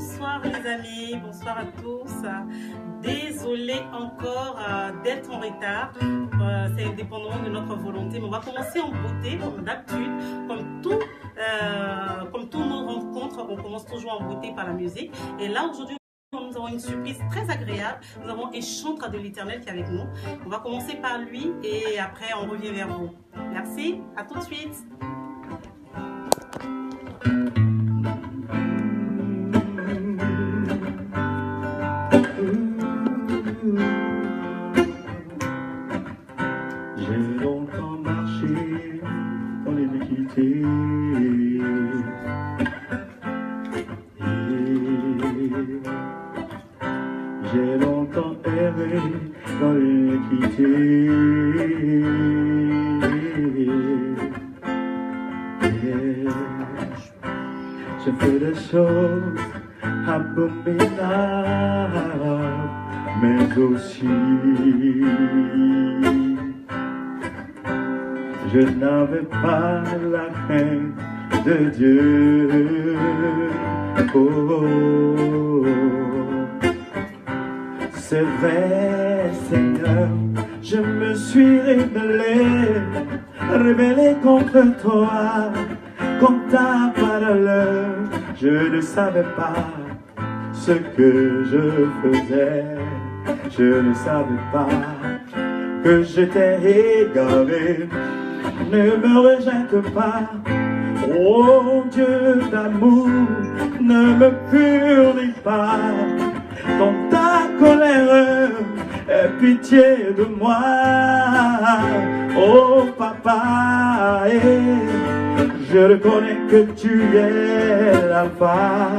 Bonsoir les amis, bonsoir à tous. Désolé encore d'être en retard, c'est indépendamment de notre volonté, mais on va commencer en beauté comme d'habitude, comme toutes nos rencontres, on commence toujours en beauté par la musique. Et là aujourd'hui, nous avons une surprise très agréable. Nous avons un chantre de l'Éternel qui est avec nous. On va commencer par lui et après on revient vers vous. Merci, à tout de suite. J'ai longtemps marché dans l'iniquité. J'ai longtemps erré dans l'iniquité. J'ai fait des choses abominables, mais aussi je n'avais pas la crainte de Dieu. Oh, c'est vrai, Seigneur, je me suis rebellé contre toi, contre ta parole. Je ne savais pas ce que je faisais, je ne savais pas que j'étais égaré. Ne me rejette pas, oh Dieu d'amour, ne me purifie pas. Dans ta colère, aie pitié de moi, oh papa. Je reconnais que tu es l'alpha,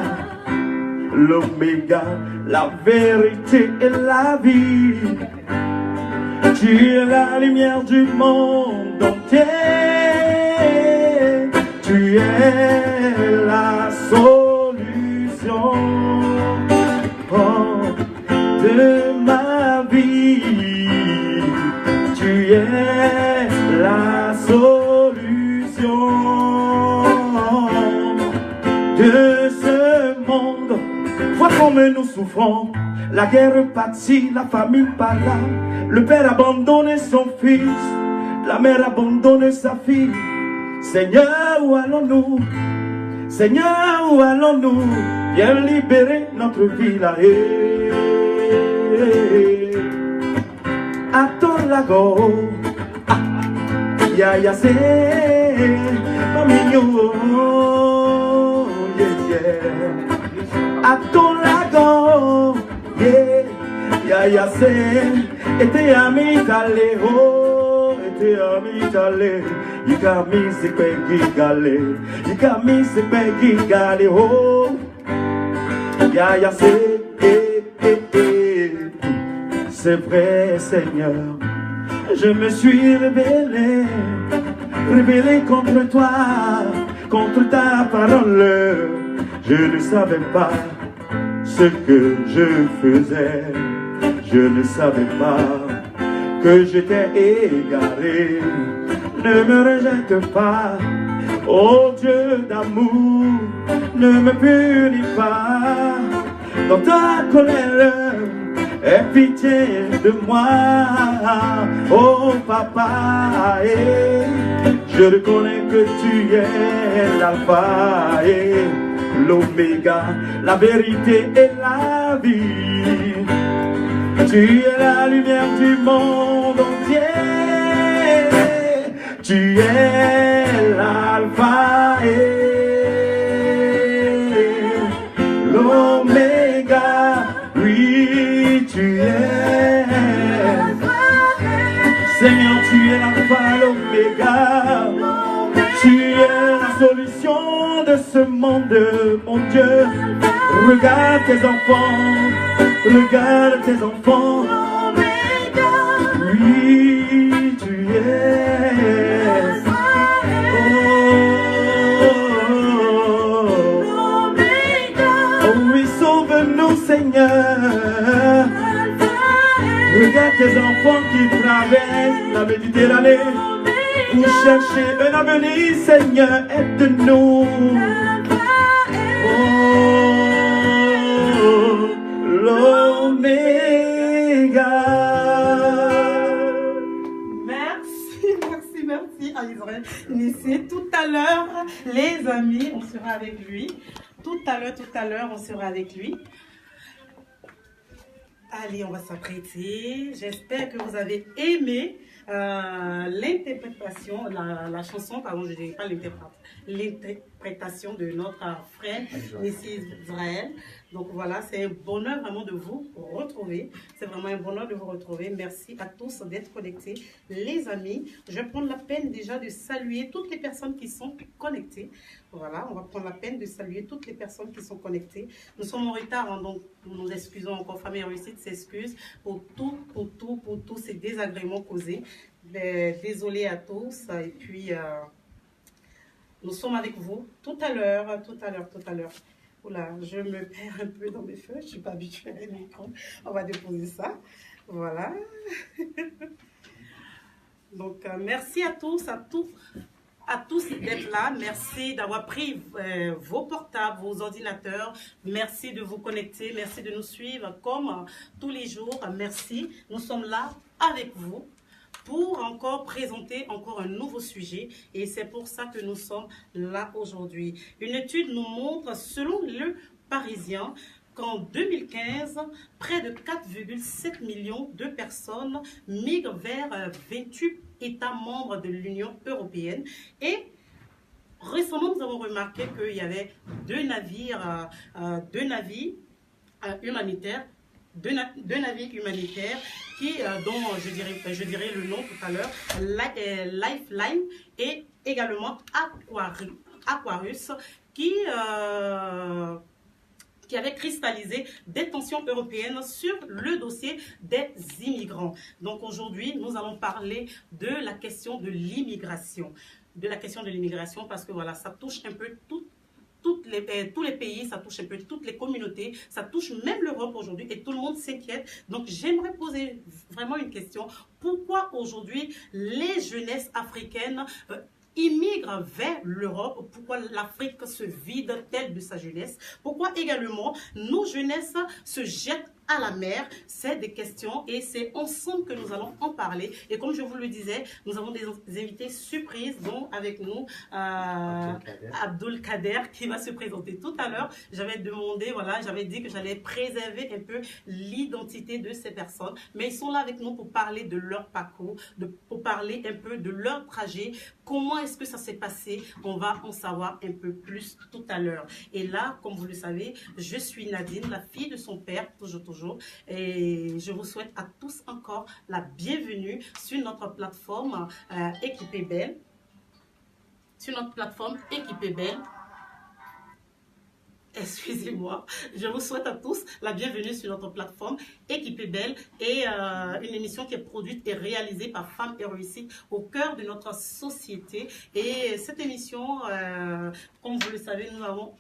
l'oméga, la vérité et la vie. Tu es la lumière du monde entier. Tu es la solution de ma vie. Tu es la solution de ce monde. Vois comme nous souffrons. La guerre partie, la famine par là. Le père abandonne son fils, la mère abandonne sa fille. Seigneur, où allons-nous? Seigneur, où allons-nous? Viens libérer notre vie là. À ton lago, ya c'est mignon, à ton lago, ya c'est, et t'es ami d'aller, oh, et t'es ami d'aller. Yikami se pegi gale, yikami se pegi gale, oh, ya c'est vrai, Seigneur, je me suis rebellé contre toi, contre ta parole. Je ne savais pas ce que je faisais, je ne savais pas que j'étais égaré. Ne me rejette pas, oh Dieu d'amour, ne me punis pas. Dans ta colère, aie pitié de moi, oh papa. Je reconnais que tu es l'alpha et l'oméga, la vérité et la vie. Tu es la lumière du monde entier. Tu es l'alpha et l'oméga. Oui, tu es Seigneur, tu es l'alpha, l'oméga. Tu es la solution de ce monde, mon Dieu. Regarde tes enfants, regarde tes enfants. Oui, tu es. Seigneur, regarde tes enfants qui traversent la Méditerranée pour chercher un avenir, Seigneur, aide-nous. Oh, c'est tout à l'heure, les amis, on sera avec lui. Tout à l'heure, on sera avec lui. Allez, on va s'apprêter. J'espère que vous avez aimé l'interprétation, la chanson, pardon, je ne dirais pas l'interprétation de notre frère, Mrs. Israël. Donc voilà, c'est un bonheur vraiment de vous retrouver. C'est vraiment un bonheur de vous retrouver. Merci à tous d'être connectés. Les amis, je vais prendre la peine déjà de saluer toutes les personnes qui sont connectées. Voilà, on va prendre la peine de saluer toutes les personnes qui sont connectées. Nous sommes en retard, hein, donc nous nous excusons encore. Famille Réussite s'excuse pour tous ces désagréments causés. Désolé à tous. Et puis, nous sommes avec vous tout à l'heure. Oula, je me perds un peu dans mes feuilles. Je ne suis pas habituée à l'écran. On va déposer ça. Voilà. Donc, merci à tous d'être là. Merci d'avoir pris vos portables, vos ordinateurs. Merci de vous connecter. Merci de nous suivre comme tous les jours. Merci. Nous sommes là avec vous pour encore présenter encore un nouveau sujet. Et c'est pour ça que nous sommes là aujourd'hui. Une étude nous montre, selon le Parisien, qu'en 2015, près de 4,7 millions de personnes migrent vers 28 États membres de l'Union européenne. Et récemment, nous avons remarqué qu'il y avait deux navires humanitaires qui, dont je dirais le nom tout à l'heure, Lifeline et également Aquarius, qui avait cristallisé des tensions européennes sur le dossier des immigrants. Donc aujourd'hui, nous allons parler de la question de l'immigration. Parce que voilà, ça touche un peu tous les pays, ça touche un peu toutes les communautés, ça touche même l'Europe aujourd'hui et tout le monde s'inquiète. Donc j'aimerais poser vraiment une question. Pourquoi aujourd'hui les jeunesses africaines immigrent vers l'Europe? Pourquoi l'Afrique se vide-t-elle de sa jeunesse? Pourquoi également nos jeunesses se jettent à la mer? C'est des questions et c'est ensemble que nous allons en parler. Et comme je vous le disais, nous avons des invités surprises, dont avec nous Abdul Kader qui va se présenter tout à l'heure. J'avais demandé, voilà, j'avais dit que j'allais préserver un peu l'identité de ces personnes, mais ils sont là avec nous pour parler de leur parcours, pour parler un peu de leur trajet. Comment est-ce que ça s'est passé? On va en savoir un peu plus tout à l'heure. Et là, comme vous le savez, je suis Nadine, la fille de son père, toujours. Et je vous souhaite à tous encore la bienvenue sur notre plateforme Équipée Belle. Excusez-moi, je vous souhaite à tous la bienvenue sur notre plateforme Équipée Belle et une émission qui est produite et réalisée par Femmes et Réussite au cœur de notre société. Et cette émission, comme vous le savez, nous l'avons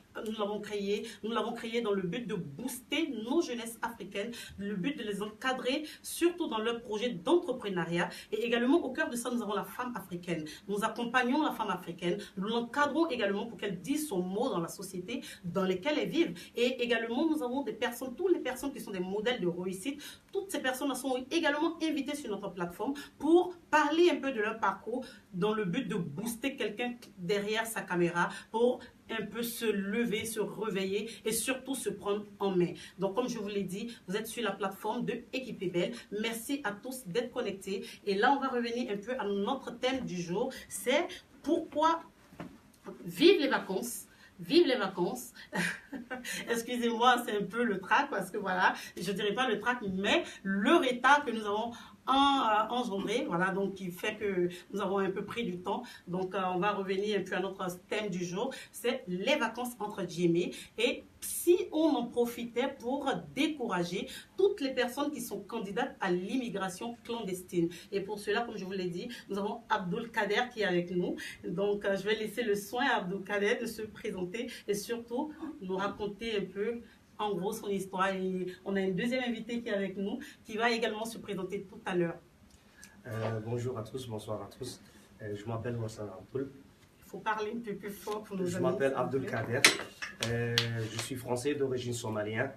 créée dans le but de booster nos jeunesses africaines, le but de les encadrer, surtout dans leur projet d'entrepreneuriat. Et également, au cœur de ça, nous avons la femme africaine. Nous accompagnons la femme africaine, nous l'encadrons également pour qu'elle dise son mot dans la société dans laquelle elles vivent. Et également, nous avons des personnes, toutes les personnes qui sont des modèles de réussite, toutes ces personnes sont également invitées sur notre plateforme pour parler un peu de leur parcours dans le but de booster quelqu'un derrière sa caméra pour un peu se lever, se réveiller et surtout se prendre en main. Donc, comme je vous l'ai dit, vous êtes sur la plateforme de Équipée Belle. Merci à tous d'être connectés. Et là, on va revenir un peu à notre thème du jour. C'est pourquoi vivre les vacances. Vive les vacances. Excusez-moi, c'est un peu le trac parce que voilà, je ne dirais pas le trac, mais le retard que nous avons engendré, voilà, donc qui fait que nous avons un peu pris du temps. Donc on va revenir un peu à notre thème du jour, c'est les vacances entre guillemets. Et si on en profitait pour décourager toutes les personnes qui sont candidates à l'immigration clandestine. Et pour cela, comme je vous l'ai dit, nous avons Abdul Kader qui est avec nous. Donc je vais laisser le soin à Abdul Kader de se présenter et surtout nous raconter un peu en gros son histoire. Et on a une deuxième invitée qui est avec nous, qui va également se présenter tout à l'heure. Bonjour à tous, bonsoir à tous. Je m'appelle Wassan Abdul. Il faut parler un peu plus fort pour nos amis. Je m'appelle Abdul Kader. Je suis français d'origine somalienne.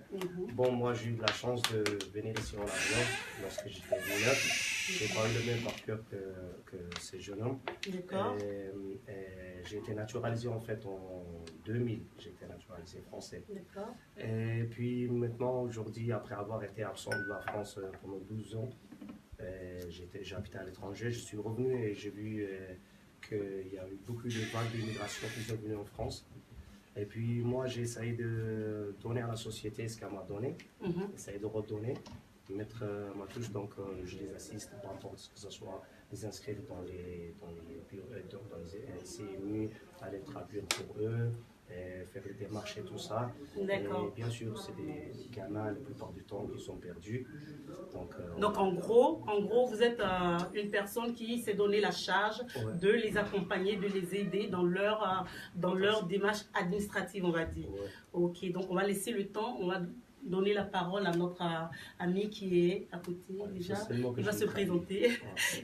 Bon, moi j'ai eu la chance de venir ici en avion lorsque j'étais mineur. J'ai pas eu le même parcours que ces jeunes hommes. D'accord. J'ai été naturalisé en fait en 2000. J'ai été naturalisé français. D'accord. Et puis maintenant, aujourd'hui, après avoir été absent de la France pendant 12 ans, j'habitais à l'étranger. Je suis revenu et j'ai vu qu'il y a eu beaucoup de vagues d'immigration qui sont venues en France. Et puis moi, j'ai essayé de donner à la société ce qu'elle m'a donné, essayer de redonner, mettre ma touche. Donc je les assiste, peu importe que ce soit les inscrire dans les CMU, aller traduire pour eux, faire les démarches et tout ça. D'accord. Et bien sûr, c'est des gamins la plupart du temps qui sont perdus. Donc en gros, vous êtes une personne qui s'est donné la charge de les accompagner, de les aider dans leur démarche administrative, on va dire. Ouais. Ok, donc on va laisser le temps, on va donner la parole à notre ami qui est à côté déjà. Il va se présenter.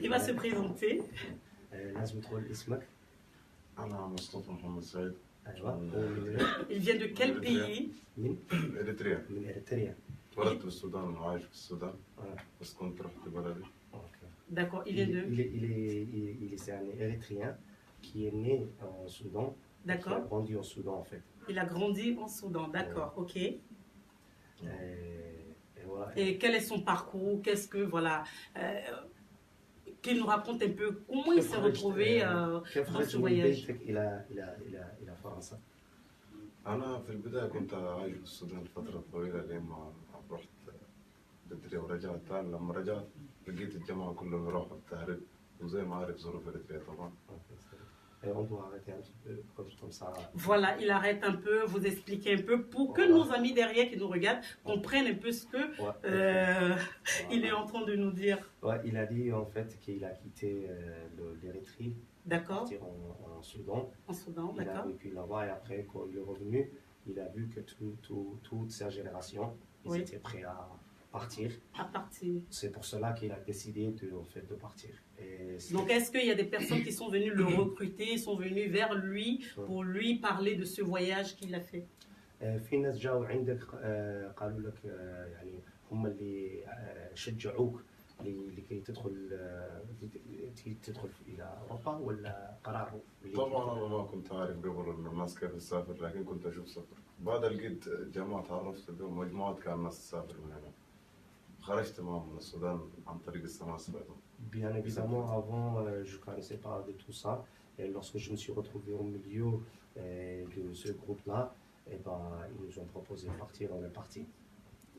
Il va se présenter. لازم تقول اسمك. أنا مصطفى محمد سعيد. Il vient de quel pays? من إريتريا. إريتريا. اتولدت بالسودان وعايش في السودان. بس كنت رحت بلدي. D'accord, il vient de... C'est un Érythréen qui est né en Soudan. D'accord. Qui a grandi au Soudan en fait. Il a grandi en Soudan, d'accord, ok. Et voilà. Et quel est son parcours? Qu'est-ce que, voilà, qu'il nous raconte un peu comment il s'est retrouvé dans ce voyage. إلى فرنسا. أنا في البداية كنت عايش في السودان فترة طويلة لين ما رحت إريتريا ورجعت تاني. لما رجعت لقيت الجماعة كلهم يروحوا التهريب وزي ما عارف ظروف إريتريا طبعا. On doit arrêter un petit peu comme ça. Voilà, il arrête un peu, vous expliquez un peu pour que nos amis derrière qui nous regardent comprennent un peu ce que il est en train de nous dire. Ouais, il a dit en fait qu'il a quitté l'Érythrée. D'accord. Partir en Soudan. En Soudan, il d'accord. a vécu là-bas et après, quand il est revenu, il a vu que toute sa génération, ils étaient prêts à partir. À partir. C'est pour cela qu'il a décidé de partir. Donc, est-ce qu'il y a des personnes qui sont venues le recruter, sont venues vers lui pour lui parler de ce voyage qu'il a fait? في ناس جاوا عندك قالوا لك يعني هم اللي شجعوك لكي تدخل إلى أوروبا ولا قرار؟ طبعا أنا ما كنت عارف قبل إنه الناس كيف تسافر لكن كنت أشوف سفر. بعد لقيت جماعة تعرفت بهم مجموعات كان الناس تسافر من هنا. خرجت معهم من السودان عن طريق السماء السبعة. Bien évidemment, avant, je ne connaissais pas de tout ça. Et lorsque je me suis retrouvé au milieu de ce groupe-là, eh ben, ils nous ont proposé de partir, on est parti.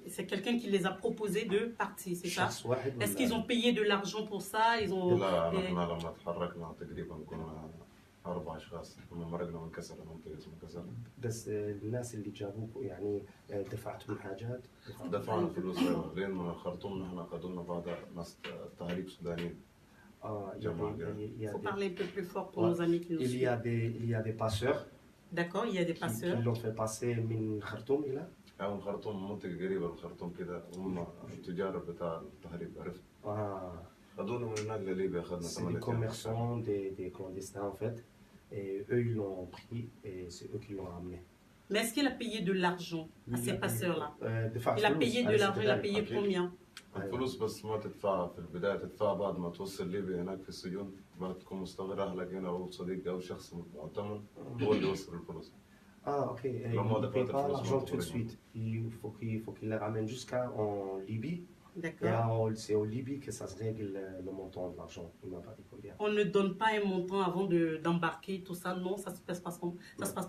C'est quelqu'un qui les a proposé de partir, c'est ça? شخص واحد Est-ce qu'ils ont payé de l'argent pour ça? Ils ont... لا نحن لما تحركنا تقريبا كنا 4 أشخاص. كنا مرقنا من كسر منطقة اسمها كسر. بس الناس اللي جابوك يعني دفعتهم حاجات؟ دفعنا فلوس لين من الخرطوم نحن أخذونا بعد ناس تهريب سودانيين. Il faut parler un peu plus fort pour nos amis qui nous suivent. Il y a des passeurs. D'accord, il y a des passeurs. Qui l'ont fait passer من خرطوم إلى؟ من خرطوم منطقة قريبة من خرطوم كده هم التجار بتاع التهريب عرفت. خذونا من هناك لليبيا أخذنا 8 أيام. C'est des commerçants, des clandestins en fait. Et eux ils l'ont pris et c'est eux qui l'ont ramené. Mais est-ce qu'il a payé de l'argent à ces passeurs-là? Il a فلوس. payé de l'argent, il a payé combien? الفلوس بس ما تدفعها في البداية، تدفعها بعد ما توصل ليبيا هناك في السجون، بعد تكون مستغل أهلك هنا أو صديق أو شخص معتمد هو اللي يوصل الفلوس. Ah ok, il ne paye pas l'argent tout de suite. Il faut qu'il les ramène jusqu'en Libye. D'accord. Et c'est au Libye que ça se règle le montant de l'argent. Il m'a pas dit combien. On ne donne pas un montant avant d'embarquer, tout ça, non? Ça se passe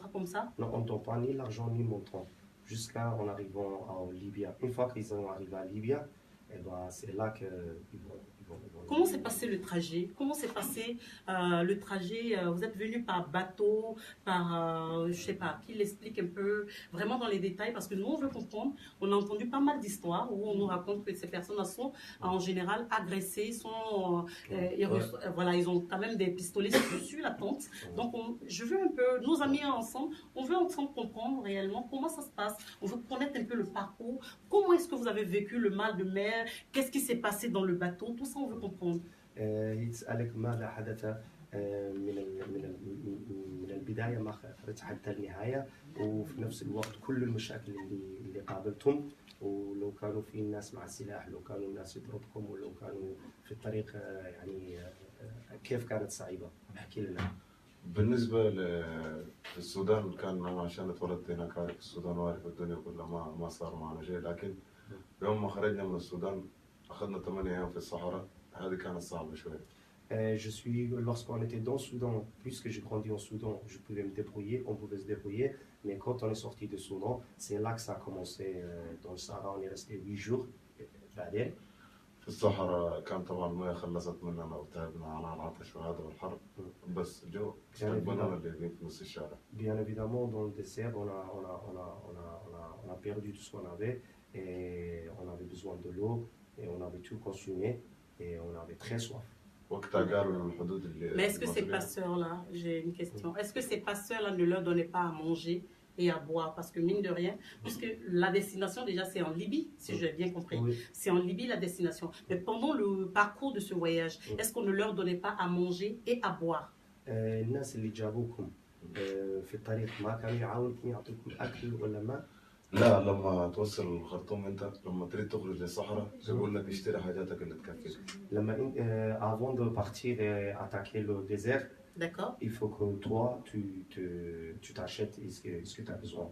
pas comme ça? Non, on ne donne pas ni l'argent ni le montant. Jusqu'en arrivant en Libye. Une fois qu'ils sont arrivés à Libye, eh ben, c'est là qu'ils vont... Comment s'est passé le trajet? Comment s'est passé le trajet? Vous êtes venu par bateau, par, je sais pas, qu'il explique un peu, vraiment dans les détails, parce que nous, on veut comprendre. On a entendu pas mal d'histoires où on nous raconte que ces personnes sont en général agressées, voilà, ils ont quand même des pistolets sur la tente. Donc, je veux un peu, nos amis ensemble, on veut ensemble comprendre réellement comment ça se passe. On veut connaître un peu le parcours. Comment est-ce que vous avez vécu le mal de mer? Qu'est-ce qui s'est passé dans le bateau? Tout ça, on veut comprendre. يسألك ماذا حدث من البدايه ما خرجت حتى النهايه، وفي نفس الوقت كل المشاكل اللي قابلتهم، ولو كانوا في الناس مع السلاح، لو كانوا الناس يضربكم، ولو كانوا في الطريق يعني كيف كانت صعبه؟ احكي لنا. بالنسبة للسودان كان أنا عشان اتولدت هناك عارف السودان وعارف الدنيا كلها ما صار معنا شيء، لكن يوم ما خرجنا من السودان أخذنا 8 أيام في الصحراء، هذه كانت صعبة شوية. Lorsqu'on était dans le Soudan, puisque j'ai grandi au Soudan, je pouvais me débrouiller, on pouvait se débrouiller. Mais quand on est sorti du Soudan, c'est là que ça a commencé. Dans le Sahara, on est resté 8 jours. في الصحراء كان طبعا المياه خلصت مننا وتعبنا على العطش وهذا والحر، بس جو استقبلنا الليبيين في نص الشارع. Bien évidemment, dans le désert, on a perdu tout ce qu'on avait et on avait besoin de l'eau et on avait tout consumé et on avait très soif. وقتها قالوا الحدود اللي Mais est-ce que ces passeurs-là, j'ai une question, est-ce que ces passeurs-là ne leur donnaient pas à manger et à boire? Parce que mine de rien, puisque la destination déjà c'est en Libye, si j'ai bien compris, Oui. c'est en Libye la destination. Mais pendant le parcours de ce voyage, est-ce qu'on ne leur donnait pas à manger et à boire? الناس اللي جابوكم في الطريق ما كانوا يعاونكم يعطوكم أكل ولا ماء؟ لا، لما توصل الخرطوم انت لما تريد تخرج للصحراء يقول لك اشتري حاجاتك اللي تكفيك. لما avant de partir et attaquer le désert, D'accord. il faut que toi tu t'achètes ce que tu as besoin.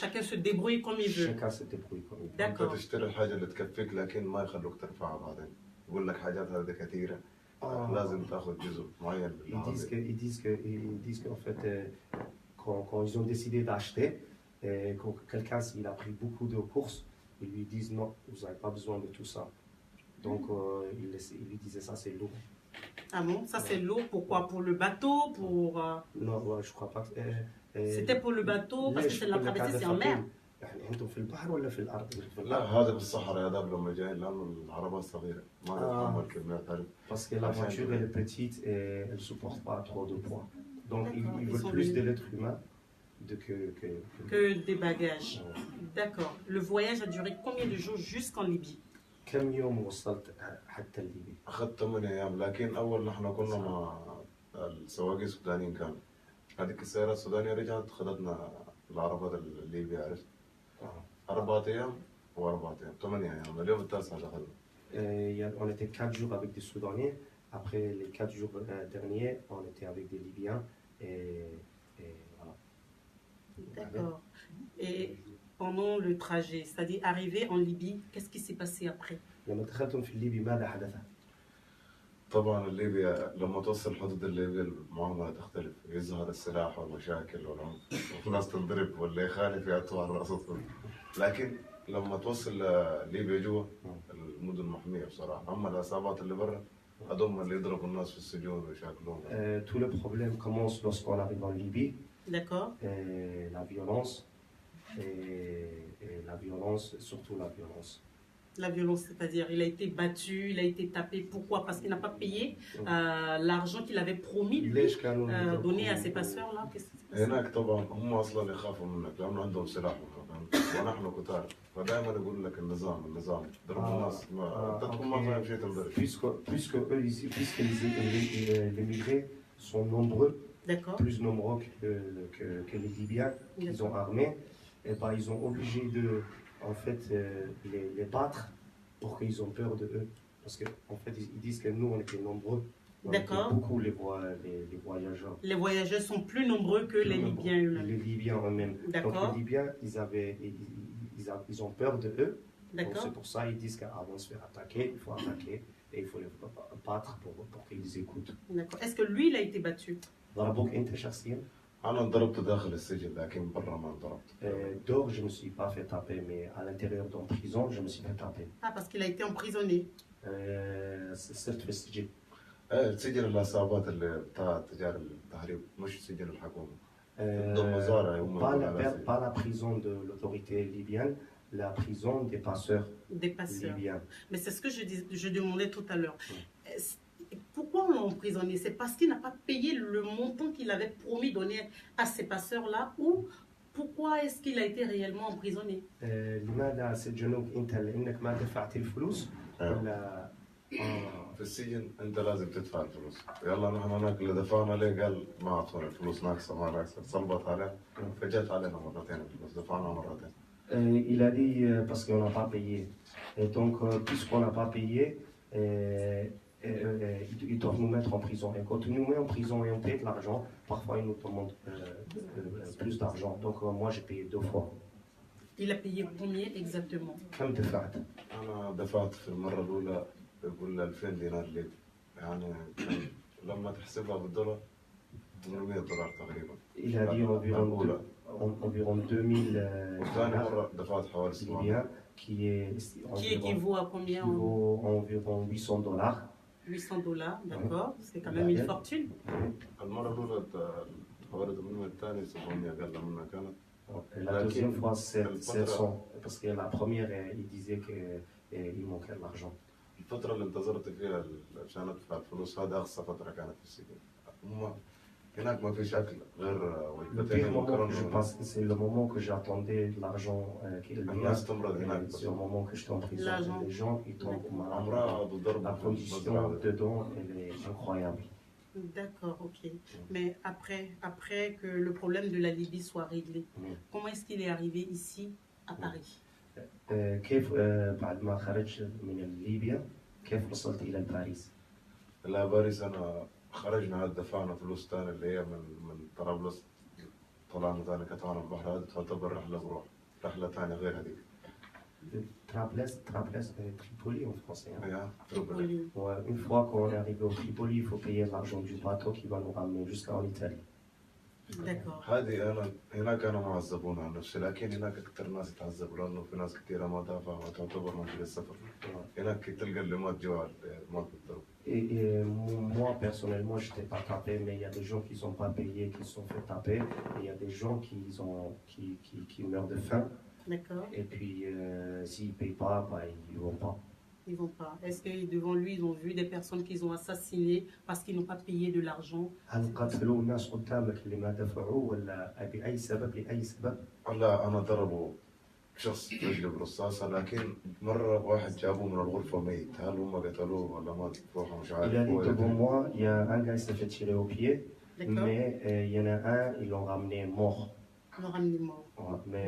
Chacun se débrouille comme il veut. Chacun se débrouille comme il veut. انت D'accord. تشتري الحاجه اللي تكفيك لكن ما يخلوك ترفعها بعدين، يقول لك حاجات هذه كثيره لازم تاخذ جزء معين. Ils disent qu'en fait quand ils ont décidé d'acheter, quand quelqu'un s'il a pris beaucoup de courses, ils lui disent non, vous n'avez pas besoin de tout ça. Donc ils lui disaient ça c'est lourd. Ah bon, ça c'est l'eau. Pourquoi? Pour le bateau, pour... Non, je crois pas que... C'était pour le bateau, parce que c'est la traversée, c'est en mer. يعني انتم في البحر ولا في الارض؟ لا، هذا بالصحراء يا داب لما جايين لانه العربات صغيره ما تتحمل كميات هذه. Parce que la voiture elle est petite et elle supporte pas trop de poids. Donc ils veulent plus de l'être humain que des bagages. D'accord. Le voyage a duré combien de jours jusqu'en Libye? كم يوم وصلت حتى ليبيا؟ اخذت 8 ايام، لكن اول نحن كنا مع السواقين السودانيين كانوا. هذيك السيارة السودانية رجعت خدتنا العربات الليبية عرفت؟ 4 أيام و4 أيام 8 أيام، اليوم التاسع دخلنا. On était 4 jours avec des Soudanais. Après les 4 jours derniers, on était avec des Libyens. Et voilà. D'accord. Et pendant le trajet, c'est-à-dire arrivé en Libye, qu'est-ce qui s'est passé après? لما دخلتم في الليبي ماذا حدث؟ طبعا الليبيا لما توصل حدود الليبيا المعاملة تختلف، يظهر السلاح والمشاكل والعنف والناس تنضرب واللي يخالف يعطوا على راسهم. لكن لما توصل ليبيا جوا المدن محمية بصراحة، أما العصابات اللي برا هذول اللي يضربوا الناس في السجون ويشاكلون. Tout le problème commence lorsqu'on arrive en Libye. D'accord. La violence, et la violence, surtout la violence. La violence, c'est-à-dire il a été battu, il a été tapé. Pourquoi? Parce qu'il n'a pas payé l'argent qu'il avait promis lui donner à ses passeurs-là. Qu'est-ce qui s'est passé? هناك طبعا هم أصلا يخافوا منك لأنه عندهم سلاح ونحن كتار، فدائما يقول لك النظام ضرب الناس ما تكون ما فاهم شيء تنضرب. Puisque eux ici, puisque les migrés sont nombreux, plus nombreux que les Libyens qu'ils ont armés, et ben ils ont obligé de en fait les battre pour qu'ils ont peur de eux, parce que en fait ils disent que nous on était nombreux. D'accord. Beaucoup les voyageurs. Les voyageurs sont plus nombreux que les Libyens eux-mêmes. Les Libyens eux-mêmes. Donc les Libyens ils ont peur de eux. Donc c'est pour ça ils disent qu'avant de se faire attaquer, il faut attaquer et il faut les battre pour qu'ils écoutent. D'accord. Est-ce que lui il a été battu? ضربوك انت شخصيا؟ أنا انضربت داخل السجن لكن برا ما انضربت. Dehors je me suis pas fait taper, mais à l'intérieur de la prison je me suis fait taper. Ah, parce qu'il a été emprisonné. صرت في السجن. سجن العصابات اللي بتاع تجار التهريب مش سجن الحكومة. Pas la prison de l'autorité libyenne, la prison des passeurs. Des passeurs. Libyens. Mais c'est ce que je demandais tout à l'heure. Pourquoi on l'a emprisonné? C'est parce qu'il n'a pas payé le montant qu'il avait promis donner à ces passeurs-là, ou pourquoi est-ce qu'il a été réellement emprisonné? لماذا سجنوك انت؟ لانك ما دفعت الفلوس ولا في السجن انت لازم تدفع الفلوس. يلا نحن هناك اللي دفعنا ليه قال ما اعطونا الفلوس ناقصه ما ناقصه، صلبت عليه فجت علينا مرتين الفلوس دفعنا مرتين. Il a dit parce qu'on n'a pas payé. Et donc, puisqu'on n'a pas payé, ils doivent nous mettre en prison. Et quand ils nous mettent en prison et on paye de l'argent, parfois ils nous demandent plus d'argent. Donc, moi j'ai payé 2 fois. Il a payé combien exactement? كم دفعت؟ انا دفعت في المره الاولى يقول 2000 دينار ليبي، يعني لما تحسبها بالدولار $800 تقريبا. Il a dit environ 2000 وثاني مره دفعت حوالي 700. qui équivaut à combien? Environ $800. $800, d'accord. C'est quand même une fortune. المره الاولى حوالي 800، الثاني 700 اقل منها كانت. La deuxième fois, 700, parce que la première, il disait qu'il manquait de l'argent. الفترة اللي انتظرت فيها عشان ادفع الفلوس هذا اقصى فترة كانت في السجن. هناك ما فيش اكل غير وجبتين المكرونة. C'est le moment que j'attendais de l'argent qu'il vient. الناس تمرض هناك. C'est au moment que j'étais en prison. Les gens, ils tombent malades. امراض وضرب. La condition dedans, elle est incroyable. D'accord, ok. Mais après que le problème de la Libye soit réglé, comment est-ce qu'il est arrivé ici, à Paris? كيف بعد ما خرج من ليبيا كيف وصلت إلى باريس؟ لا باريس أنا خرجنا دفعنا فلوس ثانية اللي هي من طرابلس، طلعنا ثاني قطعنا البحر، هذا تعتبر رحلة بروح، رحلة ثانية غير هذيك. Tripoli en français. Hein. Tripoli. Ouais, une fois qu'on est arrivé au Tripoli, il faut payer l'argent du bateau qui va nous ramener jusqu'en Italie. D'accord. هذه أنا هناك أنا معذبون عن نفسي، لكن هناك أكثر ناس يتعذبوا لأنه في ناس كثيرة ما دافعوا وتعتبر مشكلة السفر. هناك تلقى اللي مات جوع مات بالضرب. Et moi personnellement, je n'étais pas tapé, mais il y a des gens qui ne sont pas payés, qui se sont fait taper, et il y a des gens qui meurent de faim. D'accord. Et puis, s'ils ne payent pas, bah, ils ne vont pas. Ils ne vont pas. Est-ce que devant lui, ils ont vu des personnes qu'ils ont assassinées parce qu'ils n'ont pas payé de l'argent? هل قتلوا الناس قدامك اللي ما دفعوا ولا بأي سبب لأي سبب؟ لا أنا ضربوا شخص رجله برصاصة، لكن مرة واحد جابوه من الغرفة ميت، هل هم قتلوه ولا مات فوقه مش عارف. Il a dit devant moi, il y a un gars qui s'est fait tirer au pied, mais il y en a un, ils l'ont ramené mort. Ils l'ont ramené mort. Ouais, mais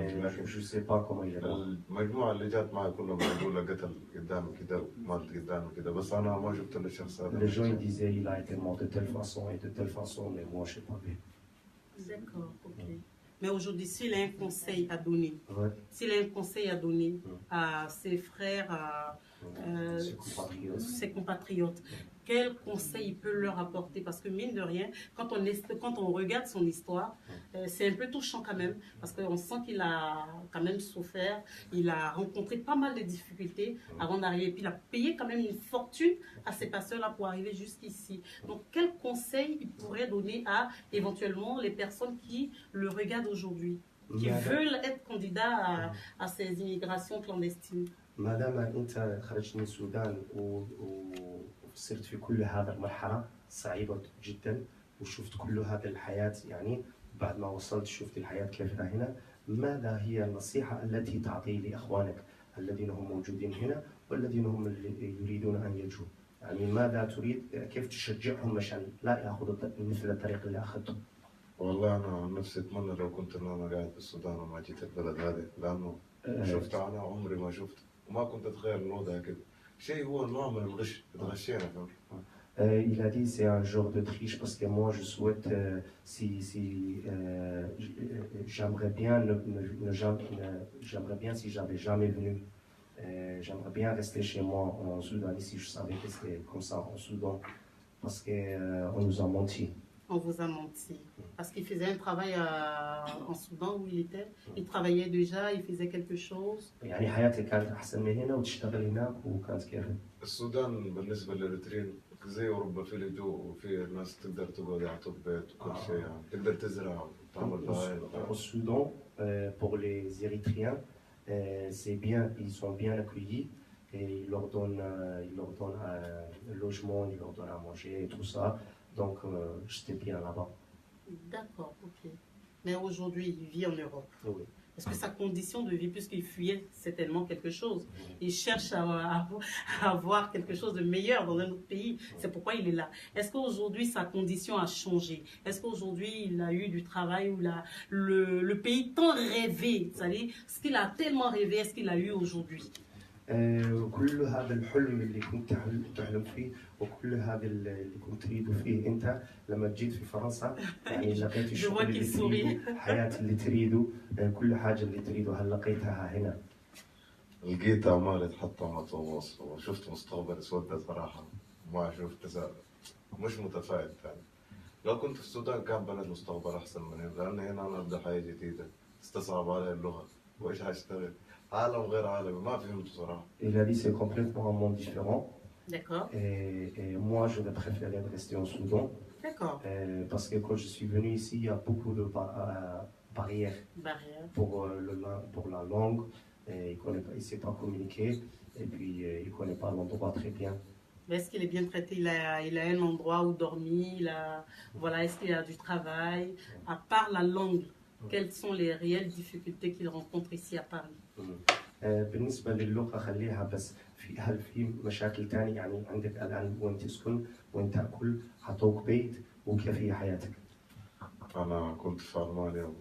je ne sais pas comment il est mort. المجموعة اللي جات معي كلهم بيقولوا له قتل قدامي كده مات قدامي كده، بس أنا ما شفت الشخص هذا. Les gens ils disaient il a été mort de telle façon et de telle façon, mais moi je sais pas. D'accord, ok. Mais aujourd'hui, s'il a un conseil à donner, ouais. S'il a un conseil à donner à ses frères, à ses compatriotes, quel conseil il peut leur apporter? Parce que mine de rien, quand on regarde son histoire, c'est un peu touchant quand même, parce qu'on sent qu'il a quand même souffert, il a rencontré pas mal de difficultés avant d'arriver, puis il a payé quand même une fortune à ces passeurs-là pour arriver jusqu'ici. Donc quel conseil il pourrait donner à éventuellement les personnes qui le regardent aujourd'hui, qui veulent être candidats à ces immigrations clandestines? Madame, أنت خرجت من السودان وصرت في كل هذا المرحلة صعيبة جدا وشفت كل هذه الحياة، يعني بعد ما وصلت شفت الحياة كيف هنا. ماذا هي النصيحة التي تعطي لأخوانك الذين هم موجودين هنا والذين هم يريدون أن يجوا؟ يعني ماذا تريد، كيف تشجعهم عشان لا يأخذوا مثل الطريق اللي أخذته؟ والله أنا نفسي أتمنى لو كنت أنا قاعد في السودان وما جيت البلد هذه، لأنه شفت أنا عمري ما شفت وما كنت أتخيل إنه ده كده شيء، هو نوع من الغش اتغشينا فهمت. Il a dit c'est un genre de triche parce que moi je souhaite j'aimerais bien si j'avais jamais venu, j'aimerais bien rester chez moi en Soudan si je savais que c'était comme ça en Soudan parce que on nous a menti. On vous a menti parce qu'il faisait un travail en Soudan où il était. Il travaillait déjà, il faisait quelque chose. يعني حياتي كانت أحسن من هنا وتشتغل هناك وكانت كيف؟ السودان بالنسبة للإريتريين زي أوروبا، في هدوء وفي ناس تقدر تقعد يعطوك بيت وكل شيء، يعني تقدر تزرع وتعمل باي. Au Soudan, pour les Érythréens, c'est bien, ils sont bien accueillis et ils leur donnent un logement, ils leur donnent à manger et tout ça. Donc, j'étais bien là-bas. D'accord, ok. Mais aujourd'hui, il vit en Europe. Oui. Est-ce que sa condition de vie, puisqu'il fuyait certainement quelque chose, il cherche à avoir quelque chose de meilleur dans un autre pays, c'est pourquoi il est là. Est-ce qu'aujourd'hui sa condition a changé? Est-ce qu'aujourd'hui il a eu du travail ou le pays tant rêvé, c'est-à-dire ce qu'il a tellement rêvé, est-ce qu'il a eu aujourd'hui? كل هذا الحلم اللي كنت تحلم فيه وكل هذا اللي كنت تريده فيه انت لما جيت في فرنسا يعني لقيت الشغل اللي تريده الحياة اللي تريده كل حاجة اللي تريده هل لقيتها هنا؟ لقيت أعمال اتحطم مطوس وشفت مستقبل اسود صراحة ما شفت مش متفائل ثاني. لو كنت في السودان كان بنت مستقبل أحسن من هنا لأن هنا أنا أبدأ حياة جديدة تستصعب علي اللغة وإيش هشتغل عالم غير عالمي ما فهمت صراحة. Il a dit c'est complètement un monde différent. D'accord. Et moi je vais préférer rester au Soudan. D'accord. Parce que quand je suis venu ici il y a beaucoup de barrières pour la langue. Il ne sait pas communiquer et puis il ne connaît pas l'endroit très bien. Mais est-ce qu'il est bien traité? Il a un endroit où dormir, voilà, est-ce qu'il a du travail? À part la langue, quelles sont les réelles difficultés qu'il rencontre ici à Paris? بالنسبة للغة خليها بس هل في مشاكل تانية يعني عندك الآن وين تسكن وين تأكل حطوك بيت وكيف هي حياتك؟ أنا كنت في ألمانيا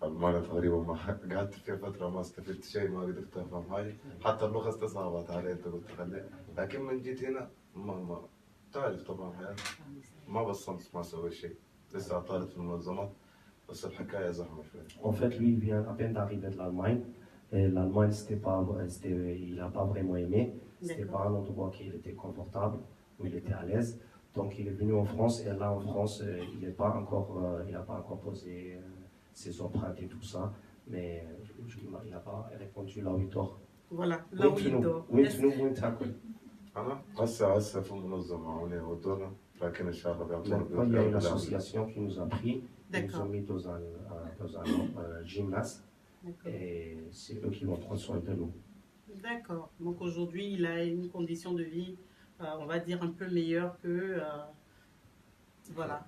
ألمانيا تقريبا ما قعدت فيها فترة ما استفدت شيء ما قدرت أفهم حاجة حتى اللغة استصعبت علي أنت قلت خليها لكن من جيت هنا ما تعرف طبعا حياتي ما بصمت ما سويت شيء لسه طالب في المنظمات بس الحكاية زحمة شوي. En fait lui il vient à peine d'arriver de l'Allemagne. L'Allemagne il n'a pas vraiment aimé. C'était pas un endroit qui était confortable où il était à l'aise. Donc il est venu en France et là en France il n'a pas encore posé ses empreintes et tout ça, mais il n'a pas répondu là où il dort. Voilà, là où il dort. أنا هسه في منظمة هنا ودونا لكن إن شاء الله Maintenant, il y a une association qui nous a pris, qui nous a mis dans un gymnase, et c'est eux qui vont prendre soin de nous. D'accord. Donc aujourd'hui, il a une condition de vie, on va dire, un peu meilleure que... voilà.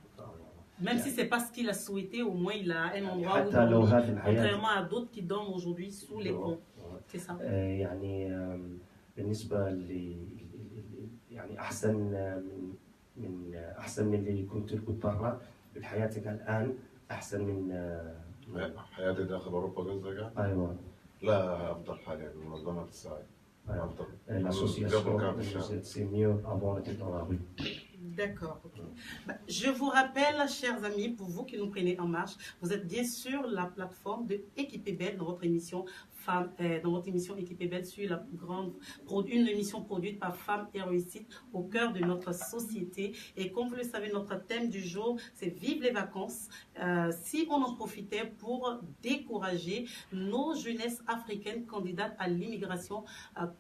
Même si ce n'est pas ce qu'il a souhaité, au moins il a un endroit où dormir, contrairement à d'autres qui dorment aujourd'hui sous les ponts. C'est ça. يعني بالنسبة يعني أحسن من اللي كنت برا بحياتك الآن أحسن من حياتي داخل أوروبا قصدك؟ أيوة. لا أفضل حاليا المنظمة تساعد. أفضل. L'association c'est mieux avant d'être dans la rue. D'accord. Okay. Je vous rappelle, chers amis, pour vous qui nous prenez en marche, vous êtes bien sur la plateforme de Équipée Belle dans votre émission Équipée Belle sur une émission produite par Femmes et Réussite au cœur de notre société. Et comme vous le savez, notre thème du jour, c'est Vive les vacances. Si on en profitait pour décourager nos jeunesses africaines candidates à l'immigration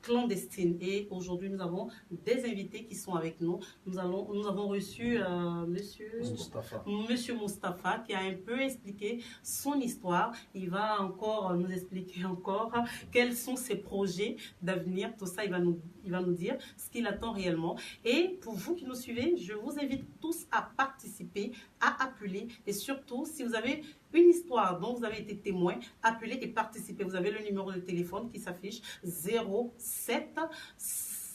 clandestine. Et aujourd'hui, nous avons des invités qui sont avec nous. Nous avons reçu Monsieur Moustapha qui a un peu expliqué son histoire. Il va encore nous expliquer quels sont ses projets d'avenir. Tout ça, il va nous dire ce qu'il attend réellement. Et pour vous qui nous suivez, je vous invite tous à participer, à appeler. Et surtout, si vous avez une histoire dont vous avez été témoin, appelez et participez. Vous avez le numéro de téléphone qui s'affiche 07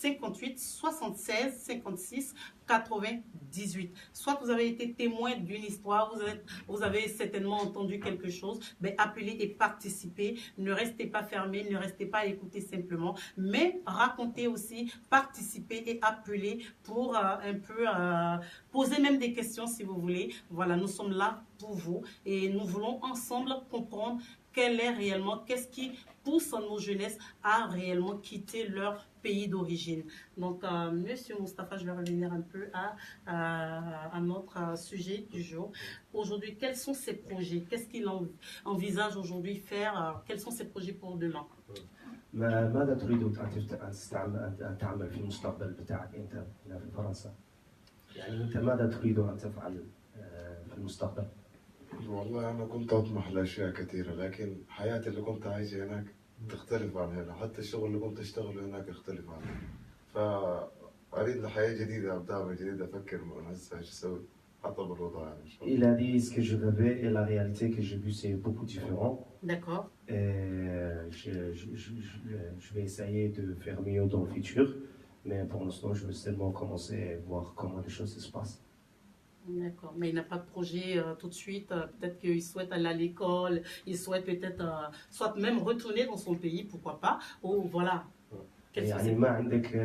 58 76 56 98. Soit vous avez été témoin d'une histoire, vous avez certainement entendu quelque chose, mais appelez et participez. Ne restez pas fermés, ne restez pas à écouter simplement, mais racontez aussi, participez et appelez pour un peu poser même des questions si vous voulez. Voilà, nous sommes là pour vous et nous voulons ensemble comprendre qu'est-ce qui pousse nos jeunesses à réellement quitter leur pays d'origine. Donc, Monsieur Moustapha, je vais revenir un peu à notre sujet du jour. Aujourd'hui, quels sont ses projets? Qu'est-ce qu'il envisage aujourd'hui faire? Quels sont ses projets pour demain? ماذا تريد أن تعمل في المستقبل بتاعك أنت هنا في فرنسا؟ يعني أنت ماذا تريد أن تفعل في المستقبل؟ والله أنا كنت أطمح لأشياء كثيرة لكن حياتي اللي كنت عايشها هناك تختلف عن هنا حتى الشغل اللي كنت أشتغله هناك يختلف عن هنا فأريد لحياة جديدة أبدأ من جديد أفكر من هسه إيش أسوي حتى بالوضع يعني إن شاء الله. Il a dit ce que je rêvais et la réalité que j'ai vue, c'est beaucoup différent. D'accord. Je vais essayer de faire mieux dans le futur, mais pour l'instant, je veux seulement commencer et voir comment les choses se passent. D'accord. Mais il n'a pas de projet tout de suite. Peut-être qu'il souhaite aller à l'école. Il souhaite peut-être soit même retourner dans son pays, pourquoi pas. Ou voilà. Quels sont يعني ses- ما عندك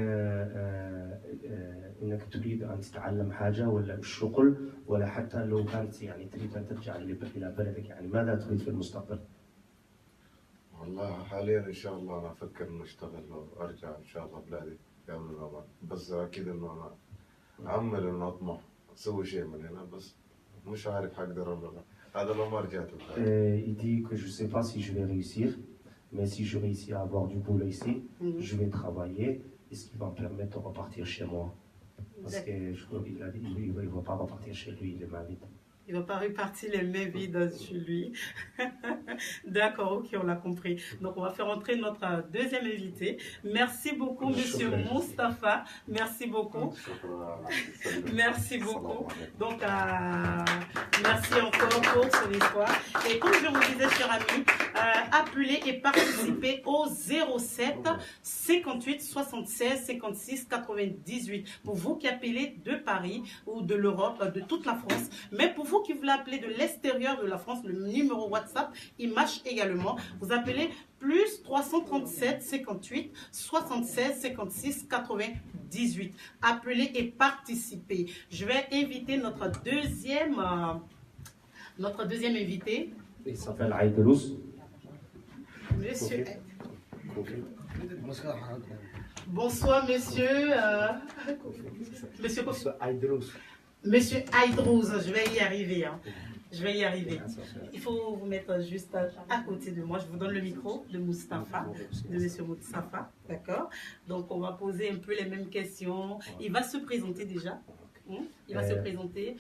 انك تريد ان تتعلم حاجه ولا الشغل ولا حتى لو كانت يعني تريد ان ترجع الى بلدك، يعني ماذا تريد في المستقبل؟ والله حاليا ان شاء الله انا افكر انه اشتغل وارجع ان شاء الله بلادي يا من الأمان. بس اكيد انه انا امل انه اطمح اسوي شيء من هنا، بس مش عارف حقدر ولا لا. هذا لو ما رجعت بلادي. Il dit que je ne sais pas si je vais réussir, mais si je réussis à avoir du boulot ici, Mhm. je vais travailler et ce qui va me permettre de repartir chez moi. Parce que il a dit qu'il ne va pas repartir chez lui, il est malade. Il ne va pas repartir les mains vides chez lui. D'accord, ok, on l'a compris. Donc, on va faire entrer notre deuxième invité. Merci beaucoup, Monsieur Moustapha. Merci beaucoup. Merci beaucoup. Donc, merci encore pour son histoire. Et comme je vous disais, chers amis, appelez et participez au 07 58 76 56 98. Pour vous qui appelez de Paris ou de l'Europe, de toute la France, mais pour vous qui voulez appeler de l'extérieur de la France, le numéro WhatsApp, il marche également. Vous appelez plus 337 58 76 56 98. Appelez et participez. Je vais inviter notre deuxième invité, Il s'appelle Aïdrouss. Monsieur. Kofi. Bonsoir, monsieur. Monsieur Kofi. Aïdrouss. Monsieur Aïdrouss, je vais y arriver. Hein. Je vais y arriver. Il faut vous mettre juste à côté de moi. Je vous donne le micro de Moustapha, de monsieur Moustapha. D'accord? Donc, on va poser un peu les mêmes questions. Il va se présenter déjà. Il va se présenter.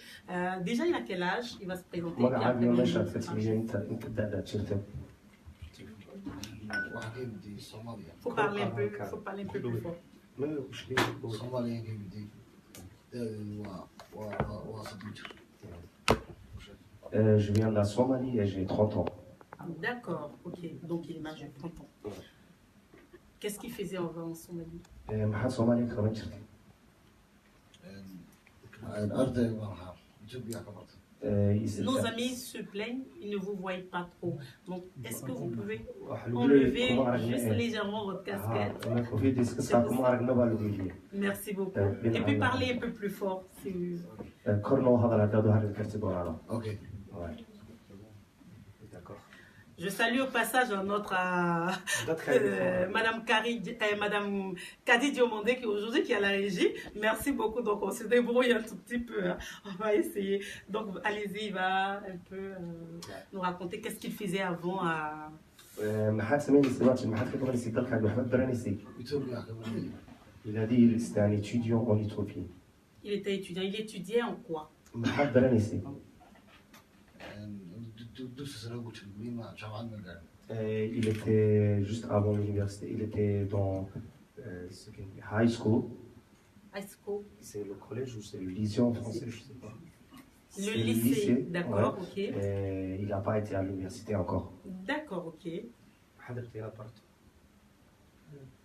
Déjà, il a quel âge? Il va se présenter. ما Et قاعد après, يوم nous- مشى فتلي انت تبدا تشرتب. faut parler un peu, faut parler un peu plus fort. ما وش ليه؟ صوماليا كيف بدي وصديق Je viens de la Somalie et j'ai 30 ans. D'accord, ok. Donc, il est majeur, 30 ans. Qu'est-ce qu'il faisait en Somalie? محل صومالي كمان شرتي. الأرض مرحب جبيا كبرت Nos amis se plaignent, ils ne vous voient pas trop. Donc, est-ce que vous pouvez enlever enlever juste légèrement votre casquette? Kofi دي سكساكم عرقنا بالوجيه. Merci beaucoup. Et puis, parlez un peu plus fort. كرنو هذا العدد هذا الكرتي دورنا. أوكي D'accord. Je salue au passage notre Madame Kadi Diomandé qui aujourd'hui qui est à la régie. Merci beaucoup. Donc on se débrouille un tout petit peu. Hein. On va essayer. Donc allez-y, il va un peu nous raconter qu'est-ce qu'il faisait avant à. محل سميني سمعت المحل كبر نسي ضل كان محمد برانيسي. إثيوبيا كمان Il a dit c'était un étudiant en Éthiopie. Il était étudiant. Il étudiait en quoi? محل برانيسي. دوس سنة قلت لي ما شاف عنا قاعد Il était juste avant l'université. Il était dans high school. High school. C'est le collège ou c'est le lycée en français, je sais pas. Le C'est lycée. D'accord, ouais. ok. Et il n'a pas été à l'université encore. D'accord, ok.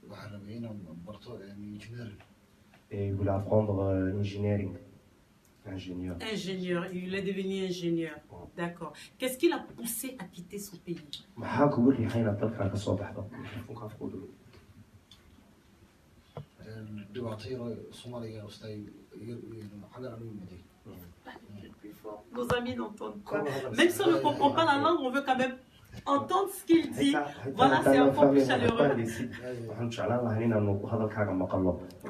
وحرمينا برضو يعني انجينير Et il voulait apprendre engineering. Ingénieur. Ingénieur. Il est devenu ingénieur. D'accord. Qu'est-ce qui l'a poussé à quitter son pays? محاك قول لي حين أطلق على الصباح ده. دواتيرو صوماليا وستاي حاجة علوم دي Nos amis n'entendent pas. Même si on ne comprend pas la langue, on veut quand même entendre ce qu'il dit. Voilà, c'est un peu plus chaleureux.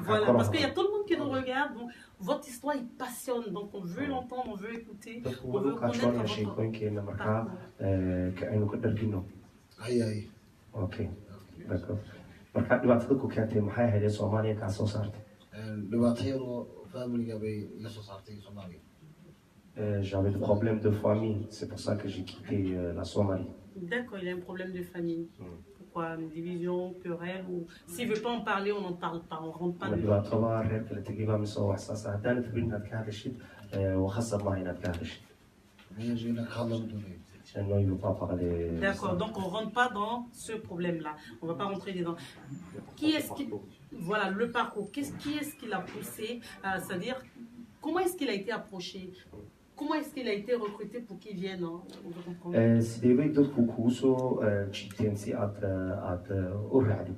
Voilà, parce qu'il y a tout le monde qui nous regarde. Donc, votre histoire, il passionne. Donc, on veut l'entendre, on veut écouter. On veut connaître هي Ok, d'accord. marka dhibaatadu keentay maxay ahayd Soomaaliya ka soo saartay دواتيرو فاميلي bay la soo saartay Soomaaliya j'avais des problèmes de famille, c'est pour ça que j'ai quitté la Somalie. D'accord, il a un problème de famille. Pourquoi? Une division, querelle ou... S'il ne veut pas en parler, on n'en parle pas, on ne rentre pas dedans. dhibaatooda reerka la tegay baa mise wax saas haddaan tabin inaad ka hadashid وخاصة ما هنا تكاهش ميجينا كهلا بدوني لأنه il veut pas parler. D'accord, donc on ne rentre pas dans ce problème-là. On ne va pas rentrer dedans. Qui est-ce qui... Voilà, le parcours. Qui est-ce qui l'a poussé c'est-à-dire, comment est-ce qu'il a été approché? Comment est-ce qu'il a été recruté pour qu'il vienne vous comprenez? C'est des mecs d'autres coucou, qui tiennent si à Ouradi.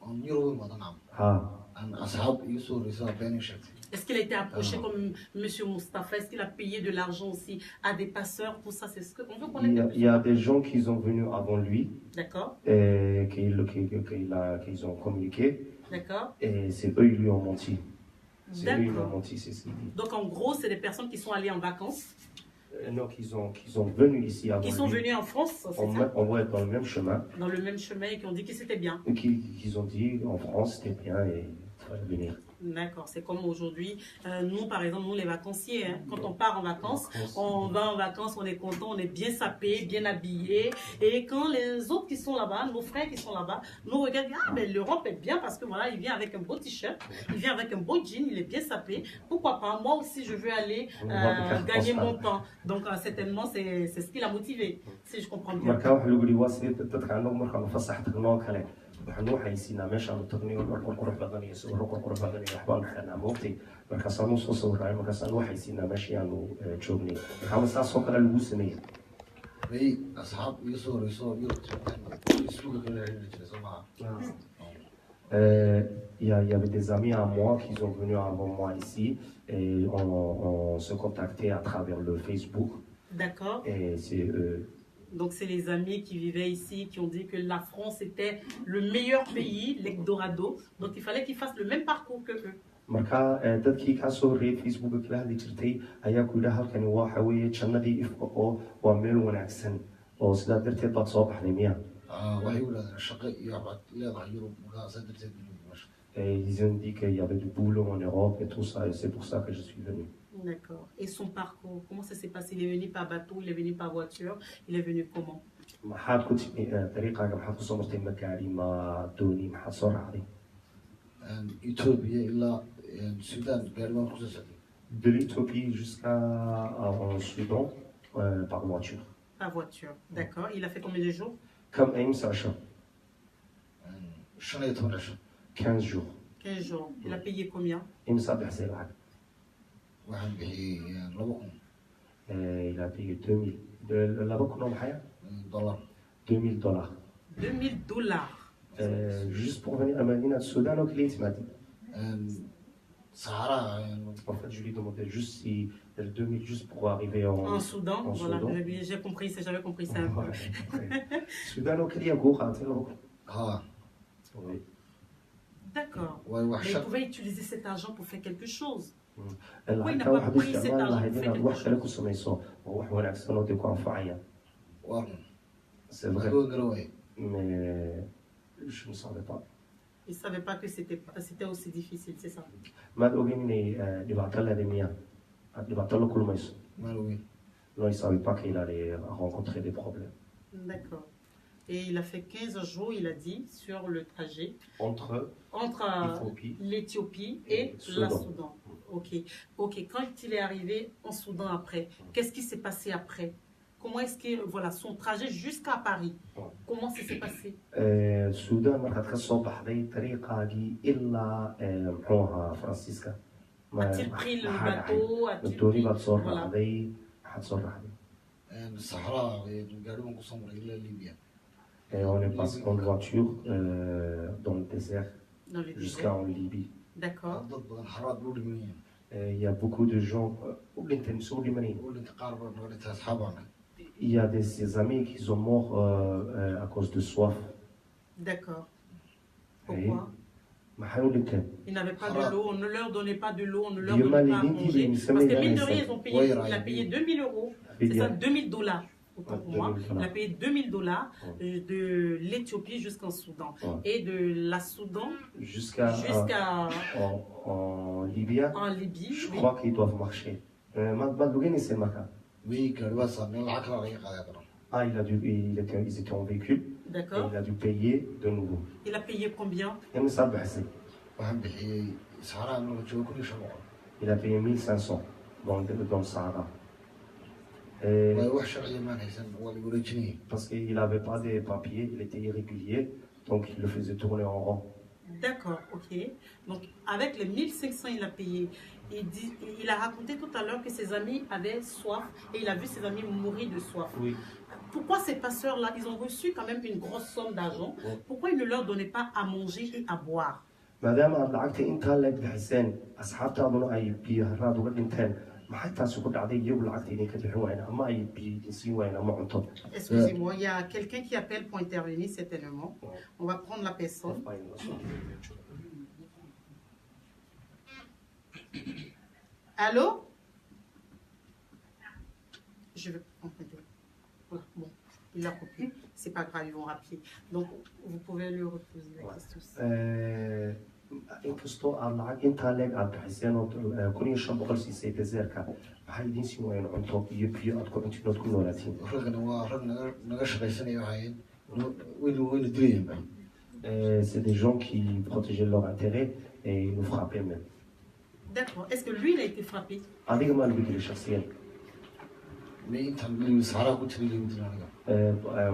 on يروي مطعم Ah. أنا أصحاب يسور يسور بين شتى Est-ce qu'il a été approché comme M. Moustapha? Est-ce qu'il a payé de l'argent aussi à des passeurs? Tout ça, c'est ce qu'on veut connaître. Il y a des gens qui sont venus avant lui D'accord, et qu'ils ont communiqué d'accord. et c'est eux qui lui ont menti. C'est eux qui lui ont D'accord. menti, c'est ce qu'il dit. Donc en gros, c'est des personnes qui sont allées en vacances, Non, qu'ils sont venus ici avant qui sont lui. venues en France, c'est ça, On va être dans le même chemin. dans le même chemin et qui ont dit que c'était bien. Et qu'ils ont dit en France c'était bien et il fallait venir. D'accord, c'est comme aujourd'hui, nous par exemple, nous les vacanciers, hein, quand on part en vacances, on va en vacances, on est content, on est bien sapé, bien habillé. Et quand les autres qui sont là-bas, nos frères qui sont là-bas, nous regardent, ah ben l'Europe est bien parce que voilà, il vient avec un beau t-shirt, il vient avec un beau jean, il est bien sapé. Pourquoi pas? Moi aussi, je veux aller gagner mon pain. Donc certainement, c'est ce qui l'a motivé, si je comprends bien. marka waxa lagu yiri waa sidee dadka anagu markaan fasax tagno kale waxaan waxaysiinaa meeshaan tagniyo qurux badan iyo sawirro qurux badan iyo waxbaan xanaa moogtay markaasaan soo sawirnay markaasaan waxaysiinaa meeshii aanu joognay waxaa saas oo kale lagu sameeyay في أصحاب يسور يسور يسوق كل هالشيء سمعها Il y avait des amis à moi qui sont venus avant moi ici et on se contactait à travers le Facebook D'accord. et c'est Donc, c'est les amis qui vivaient ici, qui ont dit que la France était le meilleur pays, l'Eldorado. Donc, il fallait qu'ils fassent le même parcours que eux. marka dadkii ka soo horreeyay Facebook kala hadli jirtay ayaa ku yidhaha halkani waxa weeye jannadii ifka oo waa meel wanaagsan oo sidaa darteed baad soo baxday miya waxay u leedahay shaqo iyo waxbaad leedahay Yurub markaasaa darteed meesha et ils ont dit qu'il y avait du boulot en Europe et tout ça et c'est pour ça que je suis venu. D'accord. Et son parcours, comment ça s'est passé? Il est venu par bateau, il est venu par voiture, il est venu comment? maxaad ku timi dariiqaaga maxaad kusoo martay ma gaari ma dooni maxaad soo raacday Ethiopia ilaa Sudan gaari baan kusoo socday de l'Éthiopie jusqu'à en Soudan par voiture. Par voiture. D'accord. Il a fait combien de jours? Comme Aim Sacha, 15 cisho 15 jours. 15 jours. Il a payé combien? Aim Sabah c'est là. waxaan bixiyey 2,000 Il a payé 2000. Là-bas, combien dollar 2000 dollars. 2000 dollars. Juste pour venir à Madina de Soudan, au client m'a dit. Sahara En fait, je lui demandais juste si le 2000 juste pour arriver En Soudan, en voilà, Soudan. j'ai compris, j'avais compris ça un peu. Soudan, au client, go, ها Oui. D'accord. واي Mais il وحشة pouvait utiliser cet argent pour faire quelque chose. اللي وين حتى بقى واحد كويس يستعمل التعلم الله في يدينا كل واحد شيء. خليكم سميسو وواحد وين أحسن ودي يكون فعيا. وارن C'est vrai, هو قروي mais je ne savais pas. Il ne savait pas que c'était aussi difficile, c'est ça. ما تقولي مني دبعت له دمية دبعت له كل ما يسوي. مالوي Non, il ne savait pas qu'il allait rencontrer des problèmes. D'accord. Et il a fait 15 jours, il a dit, sur le trajet Entre entre l'Éthiopie l'Éthiopie et Soudan. la Soudan. Ok. Ok. Quand il est arrivé en Soudan après, qu'est-ce qui s'est passé après? Comment est-ce que, voilà, son trajet jusqu'à Paris, comment ça s'est passé? السودان مرة تخصصوا بحذي طريقة دي إلا محوها فرانسيسكا. A-t-il pris le bateau? A-t-il الدوري pris... بتصور Voilà. بحذي حتصور بحذي. الصحراء قالوا من قصة إلى ليبيا Et on est passé en voiture dans le désert Dans le jusqu'à désert. en Libye. D'accord. ضد بدن حرات بلودي منين Il y a beaucoup de gens. اللي انت مسؤول منين. بقول انت قارب بقول اصحابنا Il y a ses amis qui sont morts à cause de soif. D'accord. Pourquoi? ما حاولوا كان. Ils n'avaient pas de l'eau, on ne leur donnait pas de l'eau, on ne leur Dieu donnait m'a pas à dit, manger. il Parce que mine de ça. rien, ils ont payé, Ouais, il a payé 2000 euros. C'est ça, 2000 dollars. Autant pour moi. 2000 Il a payé 2000 dollars Ouais. de l'Éthiopie jusqu'en Soudan. Ouais. Et de la Soudan Jusqu'à en Libye. en Libye. Je oui. crois qu'ils doivent marcher. ما تبغيني c'est matin. وي قالوا بس من العقل على قاعد Ah, ils étaient en véhicule et D'accord. il a dû payer de nouveau. Il a payé combien? Et ça, waxaan bixiyey saxaraha marka joogo 1500 il a payé 1500. dans le Sahara. Parce qu'il n'avait pas de papiers, il était irrégulier, donc il le faisait tourner en rond. D'accord, ok. Donc, avec les 1500, il a payé. Il a raconté tout à l'heure que ses amis avaient soif et il a vu ses amis mourir de soif. Oui. Pourquoi ces passeurs-là, ils ont reçu quand même une grosse somme d'argent, pourquoi ils ne leur donnaient pas à manger et à boire? maadaama aad lacagta intaa leeg bixiseen asxaabtaaduna ay biyo haraad uga dhinteen maxay taasi ku dhacday iyagu lacagta idinka bixin waayeen ama ay biyo idin siin waayeen ama cunto? Excusez-moi, il y a quelqu'un qui appelle pour intervenir certainement. On va prendre la personne. Allô? Je vais emprunter. Voilà, bon, il l'a coupé. C'est pas grave, ils vont rappeler. Donc, vous pouvez lui reposer la question. inkastoo aad lacag intaa leeg aad bixiseen oo 1500 siisay bezeerka maxay idin siin waayeen cunto iyo biyo aad ku cuntinood ku noolaatiin? C'est des gens qui protégeaient leur intérêt et ils nous frappaient même. D'accord. Est-ce que lui, il a été frappé? adiga maan bigili shakhsiyan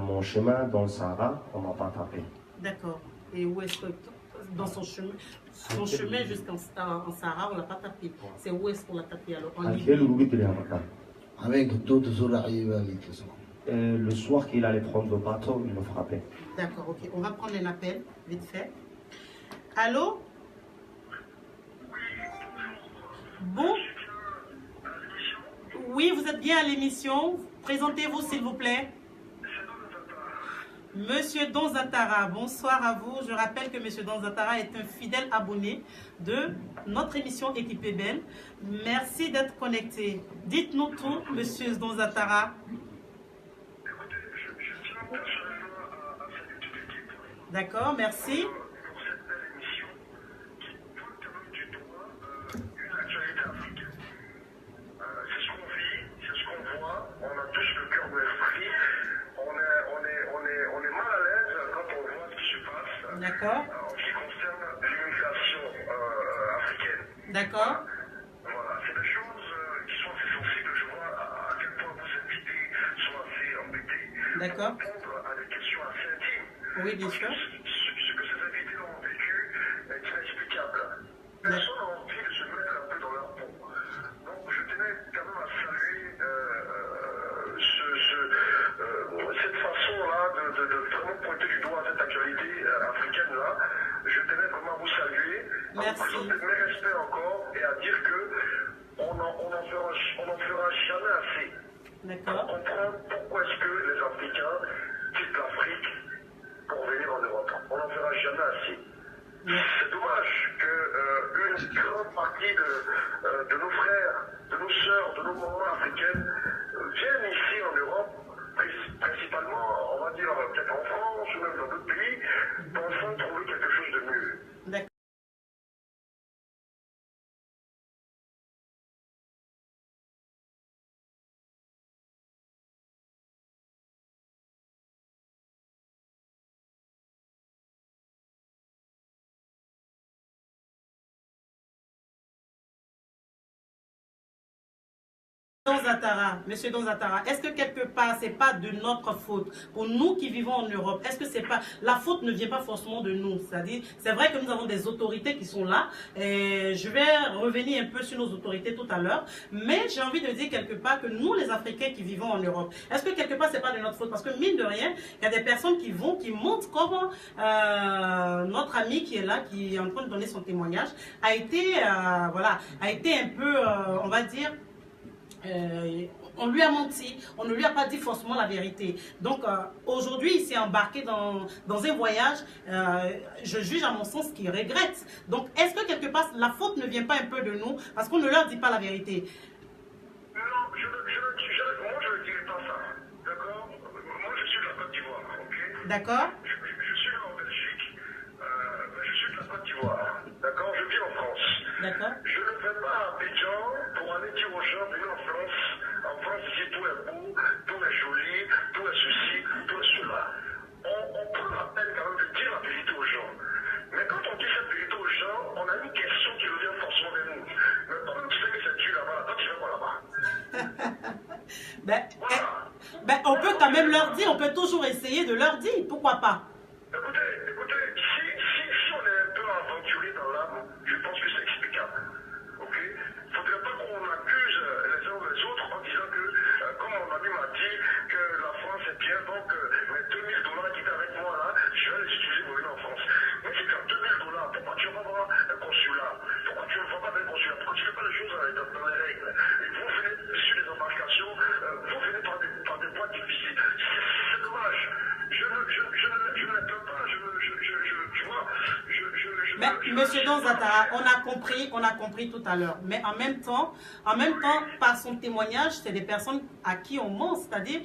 mon chemin dans le Sahara on m'a pas tapé. D'accord. Et où est-ce que dans son chemin jusqu'en Sahara, on l'a pas tapé. C'est où est-ce qu'on l'a tapé alors? En Libye. Le soir qu'il allait prendre le bateau, il me frappait. D'accord, ok. On va prendre un appel, vite fait. Allô? Bon? Oui, vous êtes bien à l'émission. Présentez-vous, s'il vous plaît. Monsieur Donzatara, bonsoir à vous. Je rappelle que Monsieur Donzatara est un fidèle abonné de notre émission Équipée Belle. Merci d'être connecté. Dites-nous tout, Monsieur Donzatara. D'accord, merci. D'accord. En ce qui concerne l'immigration africaine. D'accord. Voilà, c'est des choses qui sont assez sensibles. Je vois à quel point vos invités sont assez embêtés. D'accord. Répondre à des questions assez intimes. Oui, bien sûr. Ce que ces invités ont vécu est inexplicable. Personne n'a envie de se mettre un peu dans leur peau. Donc je tenais quand même à saluer cette façon-là de vraiment pointer du doigt cette actualité africaine-là. Je tenais vraiment à vous saluer, à vous présenter mes respects encore et à dire que on n'en fera jamais assez. D'accord. Pour comprendre pourquoi est-ce que les Africains quittent l'Afrique pour venir en Europe. On n'en fera jamais assez. C'est dommage qu'une grande partie de nos frères, de nos sœurs, de nos mamans africaines viennent ici en Europe, principalement, on va dire peut-être en France ou même dans d'autres pays, pensant trouver quelque chose de mieux. D'accord. Monsieur Donzatara, est-ce que quelque part, c'est pas de notre faute? Pour nous qui vivons en Europe, est-ce que c'est pas... La faute ne vient pas forcément de nous. C'est-à-dire, c'est vrai que nous avons des autorités qui sont là. Et je vais revenir un peu sur nos autorités tout à l'heure. Mais j'ai envie de dire quelque part que nous, les Africains qui vivons en Europe, est-ce que quelque part, c'est pas de notre faute? Parce que mine de rien, il y a des personnes qui montrent comment notre ami qui est là, qui est en train de donner son témoignage, a été, a été un peu, on va dire... on lui a menti, on ne lui a pas dit forcément la vérité. Donc aujourd'hui, il s'est embarqué dans un voyage, je juge à mon sens qu'il regrette. Donc est-ce que quelque part, la faute ne vient pas un peu de nous parce qu'on ne leur dit pas la vérité? Non, moi je ne dirais pas ça. D'accord? Moi je suis de la Côte d'Ivoire, ok? D'accord. Je suis là en Belgique, je suis de la Côte d'Ivoire. D'accord? Je vis en France. D'accord. Je ne vais pas à Abidjan pour aller dire aux gens, venez en France. En France, ici, tout est beau, tout est joli, tout est ceci, tout est cela. On prend la peine quand même de dire la vérité aux gens. Mais quand on dit cette vérité aux gens, on a une question qui revient forcément vers nous. Mais comme tu sais que c'est Dieu là-bas, quand tu vas pas là-bas, leur dire, on peut toujours essayer de leur dire, pourquoi pas? Écoutez, si on est un peu aventuré dans l'âme, je pense que c'est explicable. Ok? Il ne faudrait pas qu'on accuse les uns ou les autres en disant que, comme mon ami m'a dit, que la France est bien, donc mes 2000 dollars qui étaient avec moi là, je vais les utiliser pour venir en France. Mais si tu as 2000 dollars, pourquoi tu ne vas pas voir un consulat? Pourquoi tu ne vas pas vers un consulat? Pourquoi tu ne fais pas les choses dans les règles? Et vous venez sur les embarcations, vous venez par des voies difficiles. C'est dommage. Je ne les plains pas, tu vois, Mais, Monsieur Donzatara, on a compris tout à l'heure. Mais en même temps, par son témoignage, c'est des personnes à qui on ment. C'est-à-dire,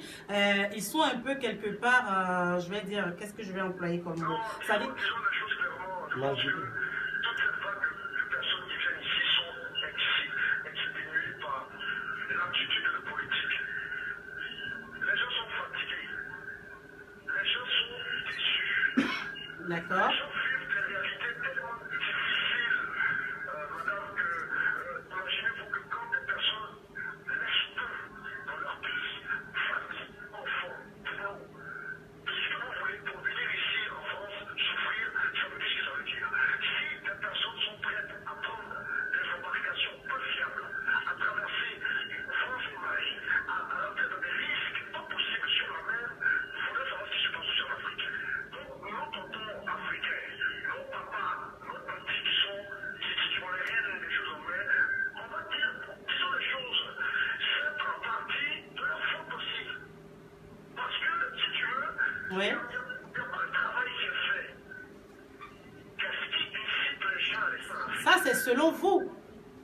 ils sont un peu quelque part, je vais dire, qu'est-ce que je vais employer comme mot? C'est-à-dire, disons les choses clairement, je pense que toute cette vague de personnes qui viennent ici sont exténuées par l'attitude de politique. Les gens sont fatigués. Les gens sont déçus. d'accord. Les gens vivent des réalités tellement difficiles, madame, que imaginez-vous que quand des personnes laissent tout dans leur pays, famille, enfants, boulot, tout ce que vous voulez pour venir ici en France, souffrir, ça veut dire ce que ça veut dire. Si des personnes sont prêtes à prendre des embarcations peu fiables, à traverser France et Mali, à entrer dans des risques pas possibles sur la mer, il faudrait savoir ce qui se passe aussi en Afrique. Donc, nos tontons africains, nos papas, nos tantis qui ont les rênes des choses en main, on va dire, disons les choses, c'est en partie de leur faute aussi. Parce que, si tu veux, Oui. il n'y a pas de travail qui est fait. Qu'est-ce qui incite les gens à aller faire? Ça, c'est selon vous.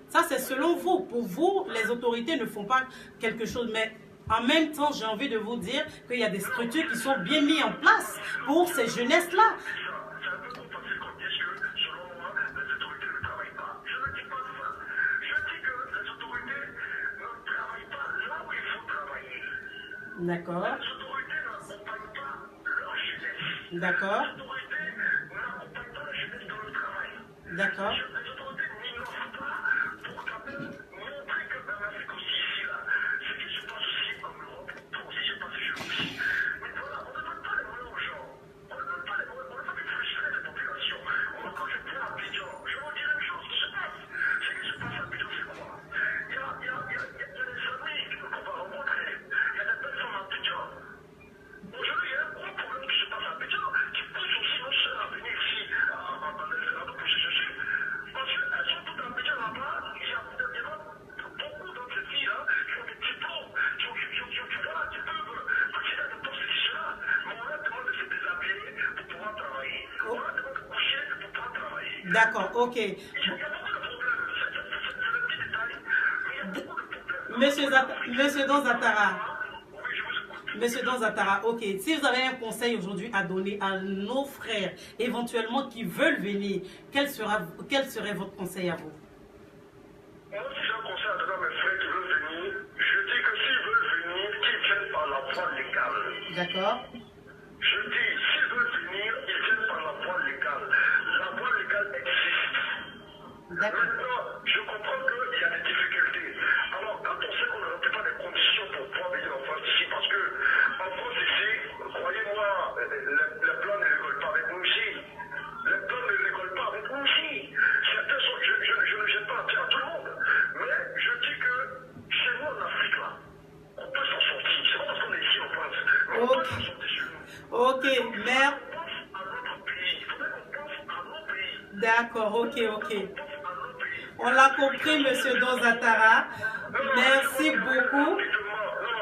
Ça, c'est selon vous. Pour vous, les autorités ne font pas quelque chose. Mais en même temps, j'ai envie de vous dire qu'il y a des structures qui sont bien mises en place pour ces jeunesses-là. C'est un peu trop facile qu'on dise que, selon moi, les autorités ne travaillent pas. Je ne dis pas ça. Je dis que les autorités ne travaillent pas là où il faut travailler. D'accord. Les autorités n'accompagnent pas leur jeunesse. D'accord. Les autorités n'accompagnent pas la jeunesse dans le travail. D'accord. Les autorités n'innovent pas pour quand même montrer que dans l'Afrique aussi, ici, là, ce qui se passe aussi en Europe, peut aussi se passer chez nous aussi. Mais voilà, on ne donne pas les moyens aux gens. On ne donne pas les moyens, on ne veut pas frustrer les populations. Moi, quand je prends Abidjan, je vous dis une chose qui se passe. Ce qui se passe à Abidjan, c'est quoi? Il y a des amis qu'on va rencontrer. Il y a des personnes à Abidjan. Aujourd'hui, il y a un gros problème qui se passe à Abidjan, qui pousse aussi nos soeurs à venir ici, dans les Zélandais pour se chercher. Parce qu'elles sont toutes à Abidjan là-bas, il y a beaucoup d'entre ces filles-là qui ont des diplômes, qui peuvent accéder à des postes ici là. Mais on leur demande de se déshabiller pour pouvoir travailler. On leur demande de coucher pour pouvoir travailler. D'accord, ok. Il y a beaucoup de problèmes. C'est le petit détail, mais il y a beaucoup de problèmes. Monsieur Donzatara. Oui, je vous écoute. Monsieur Donzatara, ok. Si vous avez un conseil aujourd'hui à donner à nos frères, éventuellement qui veulent venir, quel serait votre conseil à vous? Moi, si j'ai un conseil à donner à mes frères qui veulent venir, je dis que s'ils veulent venir, qu'ils viennent par la voie légale. D'accord. Je dis, s'ils veulent venir, ils viennent par la voie légale. La voie légale existe. D'accord. Maintenant, je comprends qu'il y a des difficultés. Alors, quand on sait qu'on ne remplit pas les conditions pour pouvoir venir en France ici, parce que en France ici, croyez-moi, les plans ne rigolent pas avec nous ici. Les plans ne rigolent pas avec nous ici. Certains sont, je ne jette pas à tout le monde, mais je dis que chez nous en Afrique, là, on peut s'en sortir. C'est pas parce qu'on est ici en France, mais on peut s'en sortir chez nous. Ok, merde. On pense à notre pays. Il faudrait qu'on pense à nos pays. D'accord, ok. On pense à nos pays. On l'a compris, Monsieur Donzatara. Merci beaucoup. Non,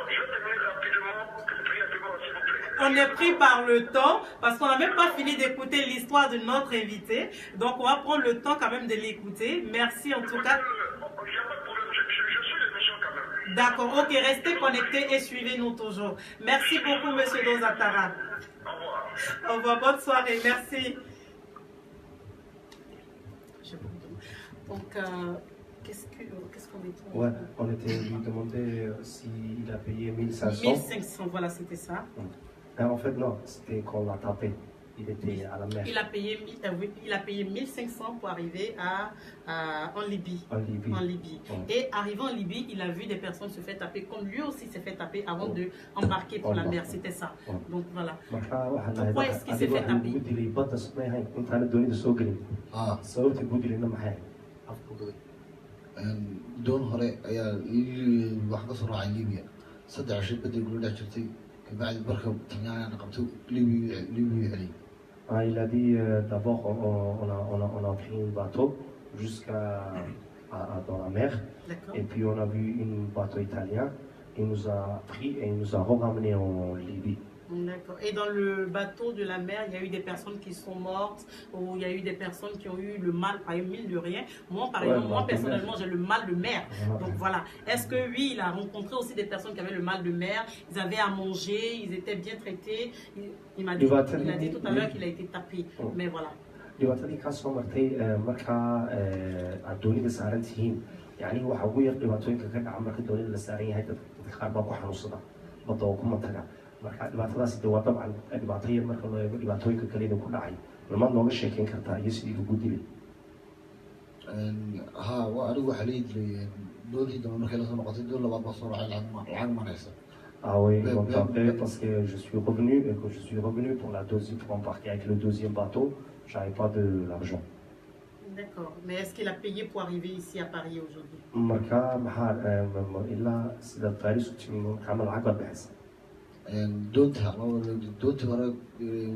je vais terminer rapidement, brièvement, s'il vous plaît. On est pris par le temps parce qu'on n'a même pas fini d'écouter l'histoire de notre invité. Donc, on va prendre le temps quand même de l'écouter. Merci en tout cas. Il n'y a pas de problème, je suis l'émission quand même. D'accord, ok. Restez connectés et suivez-nous toujours. Merci beaucoup, Monsieur Donzatara. Au revoir. Au revoir, bonne soirée. Merci. Donc, qu'est-ce qu'on est? Ouais, on était lui demander s'il a payé 1500. 1500, voilà, c'était ça. En fait, non, c'était qu'on l'a tapé. il était à la mer. Il a payé 1500 pour arriver en Libye. En Libye. Ouais. Et arrivant en Libye, il a vu des personnes se faire taper, comme lui aussi s'est fait taper avant de embarquer pour la mer. C'était ça. Donc voilà. Pourquoi est-ce qu'il s'est fait taper? sababta ku dilina maxay doon hore ayaa wax ka soo raacay Libiya 3 shil badii guul dhex jirtay kabacdi marka Talyaaniga qabtay Libiya helay. Il a dit d'abord on a pris un bateau jusqu'à dans la mer. Et puis on a vu un bateau italien. Il nous a pris et il nous a ramenés en Libye. D'accord. Et dans le bateau de la mer, il y a eu des personnes qui sont mortes, ou il y a eu des personnes qui ont eu le mal, par exemple, mille de rien. Moi, par exemple, moi personnellement, j'ai le mal de mer. Donc voilà. Est-ce que lui, il a rencontré aussi des personnes qui avaient le mal de mer? Ils avaient à manger, ils étaient bien traités. Il a dit tout à l'heure qu'il a été tapé. Mais voilà. dhibaatadii kaa soo martay markaa aad doonida saaran tihiin yani waxa ugu yar dhibaatooyinka ka dhaca marka doonida la saaran yahay dadka qaar baa ku xanuunsada badda oo kuma taga marka dhibaatadaasi de waa dabcan dhibaato yar marka loo eego dhibaatooyinka kalena ku dhacay lamaad nooga sheekeyn kartaa iyo sidii ugu dilay waa anigu waxaa leeyi jiray doontii dambe markay lasoo noqotay doon labaad baa soo raacay lacag maraysa. Ah oui, ils m'ont appelé parce que je suis revenu et que je suis revenu pour embarquer avec le deuxième bateau, j'avais pas de l'argent. D'accord, mais est-ce qu'il a payé pour arriver ici à Paris aujourd'hui? marka maxaa ilaa sida taariikhdu timi maxaa lacag baad bixisay doontii hore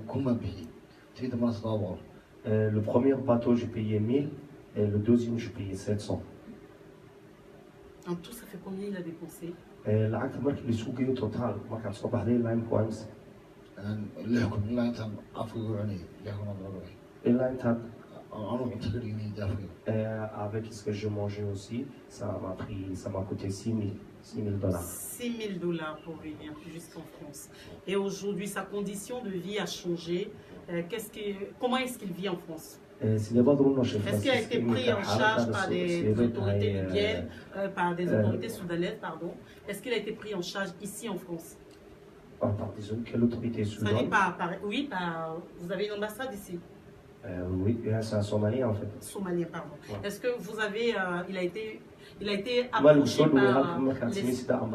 kuma bixi tii dambana 700. Le premier bateau j'ai payé 1000 et le deuxième j'ai payé 700. En tout, ça fait combien il a dépensé? lacagta markii la isugu geeyo total markaad soo baxday ilaa imika waa imse 6,000 ilaa intaan afka ugu cunay 6,000 ilaa intaad anu cunto ka dhignay daafka. Avec ce que je mangeais aussi, ça m'a coûté 6 000 dollars. 6 000 dollars pour venir jusqu'en France. Et aujourd'hui, sa condition de vie a changé. Comment est-ce qu'il vit en France? Est-ce qu'il a été pris en charge par des autorités libyennes, par des autorités soudanaises, pardon? Est-ce qu'il a été pris en charge ici en France? Par quelle autorité soudanais? Oui, vous avez une ambassade ici? Oui, c'est un Somalien en fait. Somalien, pardon. Ouais. Est-ce que vous avez, il a été approché par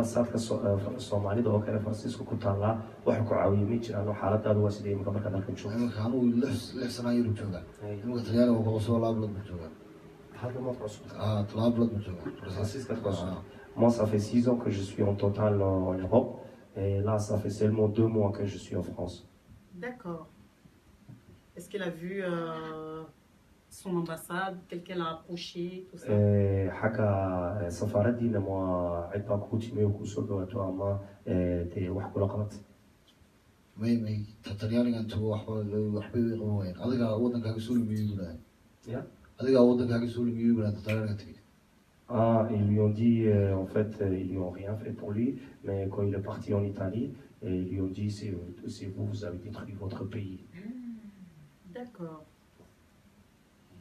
Soomaalida oo kale Francisco ku taala waxa ku caawiyay ma jiraan xaaladaadu waa sidee imka marka dalka joogo anu 6 sano ayuu joogaa imka Talyaaniga wuxuu soo laablood ma joogaa hadda ma cusub laablood ma joogaa Francisco moi ça fait 6 ans que je suis en total en Europe et là ça fait seulement 2 mois que je suis en France. D'accord. Est-ce qu'il a vu son ambassade, quelqu'un l'a approché, tout ça? حكى سفارتنا ما عيب كوتي ميو كوسو تو اما تي wax kula qabat may Talyaaniga intuu waxbay qaboween adiga wadankaaga soo liibiyay ya adiga wadankaaga soo liibiyay Talyaaniga tagay. Ils lui ont dit en fait ils lui ont rien fait pour lui mais quand il est parti en Italie ils lui ont dit c'est vous avez détruit votre pays. D'accord.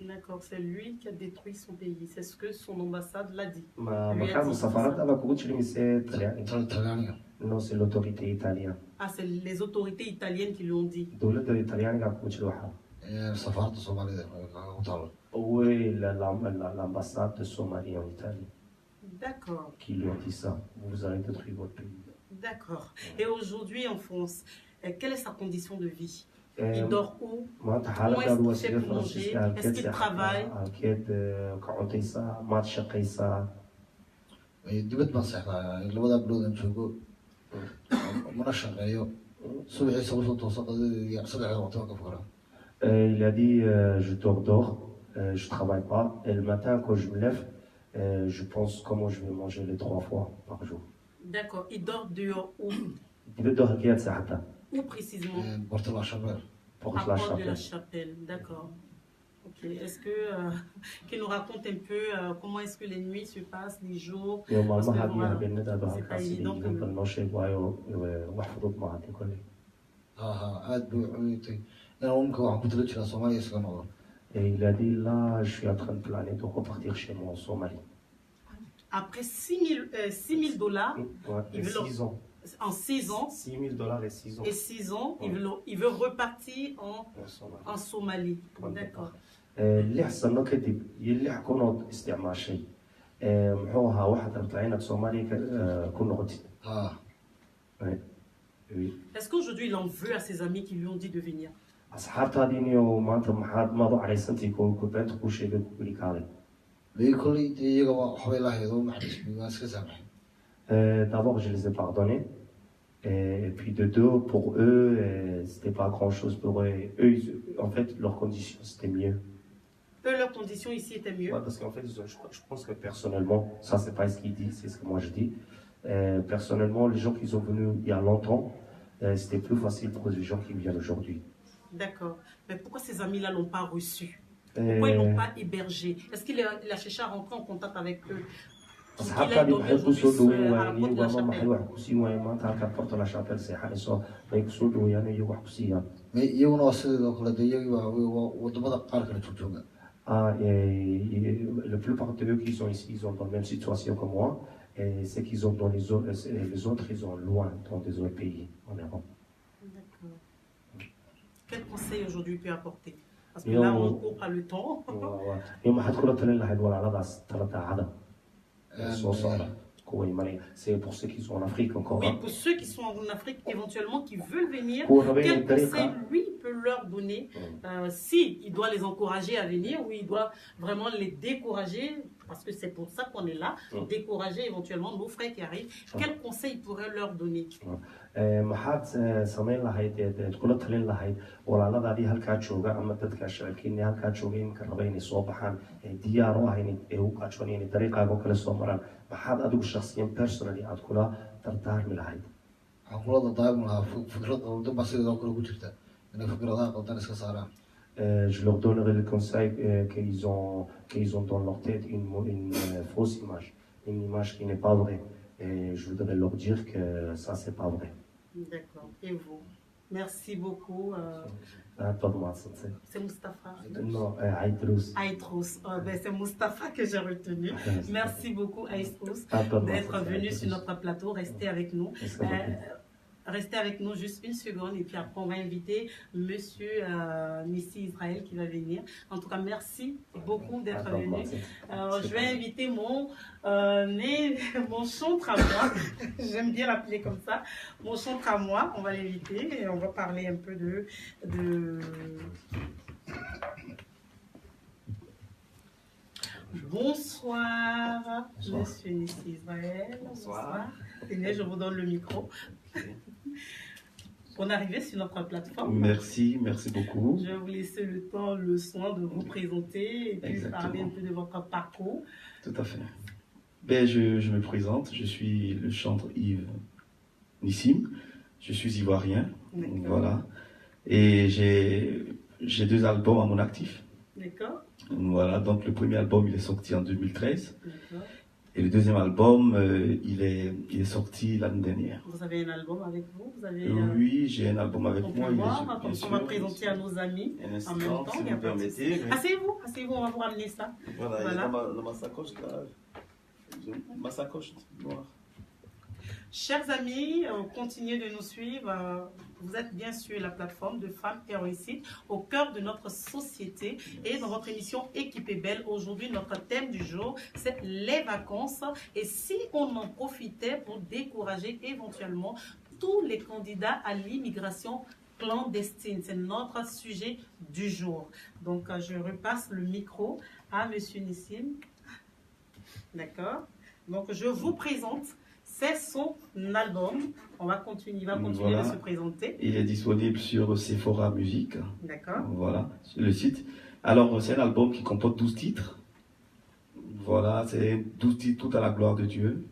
D'accord, c'est lui qui a détruit son pays. C'est ce que son ambassade l'a dit. Non, c'est l'autorité italienne. Ah, c'est les autorités italiennes qui l'ont dit. Oui, l'ambassade de Somalie en Italie. D'accord. Qui lui a dit ça. Vous avez détruit votre pays. D'accord. Et aujourd'hui en France, quelle est sa condition de vie? Il dort où? Comment est-ce qu'il fait pour manger? Est-ce qu'il travaille? dibad baan seexdaa labada bilood aan joogo mana shaqeeyo subaxii soo tooso qadadii 3 waqti ka fara. Il a dit je dors, je travaille pas et le matin quand je me lève je pense comment je vais manger les 3 fois par jour. D'accord, il dort dehors où? Il dort كيف ساعتها. Où précisément? Porte la Chapelle. Porte de la Chapelle, d'accord. Ok, est-ce que qu'il nous raconte un peu comment est-ce que les nuits se passent, les jours? Parce que c'est pas évident que... Et il a dit là, je suis en train de planer de repartir chez moi en Somalie. Après 6 000 dollars, ouais, 6 ans. En 6 ans. $6,000 et 6 ans. Et 6 ans, Ouais. il veut repartir Somalie. en Somalie. Point de D'accord. اللي حصلنا كدب يلي حكونا استعمار شيء محوها واحد ربطعينا بصومالي كنا غتي ها وي Est-ce qu'aujourd'hui, il en veut à ses amis qui lui ont dit de venir? أصحاب تاديني وما أنت محاد ما ضو علي سنتي كنت أنت كل شيء بكل كالي bay kolley dee iyagaba waxbay la haydo macdismi waan iska saamaxay D'abord je les ai pardonnés et puis de deux pour eux c'était pas grand chose pour eux. En fait leurs conditions c'était mieux. Eux, leurs conditions ici étaient mieux. Ouais, parce qu'en fait je pense que personnellement ça c'est pas ce qu'ils disent, c'est ce que moi je dis. Personnellement les gens qui sont venus il y a longtemps c'était plus facile pour les gens qui viennent aujourd'hui. D'accord. Mais pourquoi ces amis-là ne l'ont pas reçu? Pourquoi ils ne l'ont pas hébergé? Est-ce qu'il a cherché à rentrer en contact avec eux? أصحاب تاني بحبوا يسودوا وين وما محل واحد كوسي وين ما تعرف كبرت لا شابل سيحة إنسان ما يسودوا يعني يوح كوسيا. may iyaguna waa sideedoo kale dee iyagii waa wadamada qaar kale jooga La plupart d'eux qui sont ici, ils sont dans la même situation que moi. Et c'est qu'ils ont dans les autres, ils sont loin dans des autres pays en Europe. D'accord. Quel conseil aujourd'hui peut apporter? Parce que Yo. là, on court pas le temps. يوم حتكون تلين لحد ولا على ضاس ثلاثة عدد. C'est pour ceux qui sont en Afrique encore. Oui, pour ceux qui sont en Afrique, éventuellement, qui veulent venir, Pour réveiller quel les tariqa. conseil lui peut leur donner si il doit les encourager à venir ou il doit vraiment les décourager, parce que c'est pour ça qu'on est là, décourager éventuellement nos frères qui arrivent. Quel conseil il pourrait leur donner? maxaad samayn lahayd kula talin lahayd walaaladaadii halkaa jooga ama dadka shacabkiini halkaa jooga iminka raba inay soo baxaan diyaar u ah inay u kaajoon inay dariiqaago kale soo maraan maxaad adigu shakhsiyan personally aad kula dardaarmi lahayd waxaan kula dardaarmi lahaa fikrad qaldan baa sideedoo kale ku jirta inay fikradaha qaldan iska saaraan Je leur donnerai le conseil qu'ils ont dans leur tête une fausse image, une image qui n'est pas vraie. Et je voudrais leur dire que ça, c'est pas vrai. D'accord. Et vous? Merci beaucoup. C'est Moustapha. Non, Aïtrous. Aïtrous. C'est Moustapha que j'ai retenu. Merci beaucoup, Aïtrous, d'être venu sur notre plateau. Restez avec nous. Restez avec nous juste une seconde et puis après on va inviter Monsieur Nissi Israël qui va venir. En tout cas, merci beaucoup d'être venu. Je vais inviter mon chantre à moi. J'aime bien l'appeler comme ça. Mon chantre à moi, on va l'inviter et on va parler un peu de... Bonsoir, Monsieur Nissi Israël. Bonsoir. Tenez, je vous donne le micro. On est arrivé sur notre plateforme. Merci beaucoup. Je vais vous laisser le temps, le soin de vous présenter et puis Exactement. parler un peu de votre parcours. Tout à fait. Ben, je me présente, je suis le chanteur Yves Nissim, je suis ivoirien, D'accord. voilà, et j'ai 2 albums à mon actif. D'accord. Voilà, donc le premier album il est sorti en 2013 D'accord. et le deuxième album il est sorti l'année dernière. Vous avez un album avec vous? Vous avez, Oui, j'ai un album avec on moi. peut il est voir, sur- comme bien ça, on sûr. va présenter à nos amis Un en instant, même temps. si Il y a vous pas de permettez. souci. Oui. Asseyez-vous, on va vous ramener ça. Voilà, il y Voilà. a dans ma sacoche là. Ma sacoche noire. Chers amis, continuez de nous suivre. Vous êtes bien sur la plateforme de Femmes et Réussite, au cœur de notre société. Et dans votre émission Équipée Belle, aujourd'hui, notre thème du jour, c'est les vacances. Et si on en profitait pour décourager éventuellement tous les candidats à l'immigration clandestine. C'est notre sujet du jour. Donc, je repasse le micro à Monsieur Nissim. D'accord. Donc, je vous présente. C'est son album. Il va continuer Voilà. de se présenter. Il est disponible sur Sephora Music. D'accord. Voilà, sur le site. Alors, c'est un album qui comporte 12 titres. Voilà, c'est 12 titres tout à la gloire de Dieu.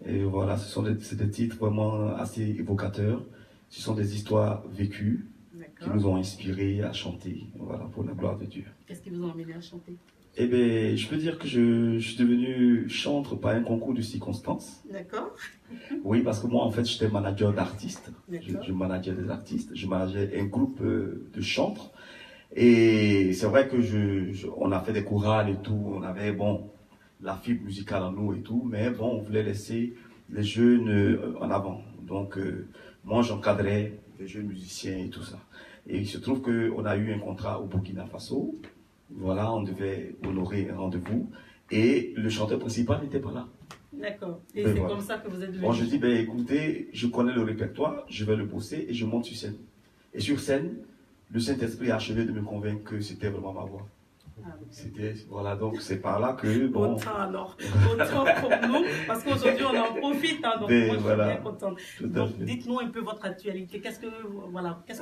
Et voilà, c'est des titres vraiment assez évocateurs. Ce sont des histoires vécues qui D'accord. nous ont inspirés à chanter. Voilà, pour la gloire de Dieu. Qu'est-ce qui vous a amené à chanter? Eh bien, je peux dire que je suis devenu chantre par un concours de circonstances. D'accord. Oui, parce que moi, en fait, j'étais manager d'artistes. D'accord. Je manageais des artistes. Je manageais un groupe de chantres. Et c'est vrai que on a fait des chorales et tout. On avait, bon, la fibre musicale en nous et tout. Mais bon, on voulait laisser les jeunes en avant. Donc, moi, j'encadrais des jeunes musiciens et tout ça. Et il se trouve qu'on a eu un contrat au Burkina Faso. Voilà, on devait honorer un rendez-vous. Et le chanteur principal n'était pas là. D'accord. Et Ben c'est voilà. comme ça que vous êtes venu. Bon, je dis, ben écoutez, je connais le répertoire, je vais le bosser et je monte sur scène. Et sur scène, le Saint-Esprit a achevé de me convaincre que c'était vraiment ma voix. Ah, oui. C'était, voilà, donc c'est par là que, bon, Autant alors, autant pour nous, parce qu'aujourd'hui on en profite, hein, donc Ben, moi je voilà. suis bien contente. tout à Donc fait. dites-nous un peu votre actualité, qu'est-ce que vous Alors, souhaitez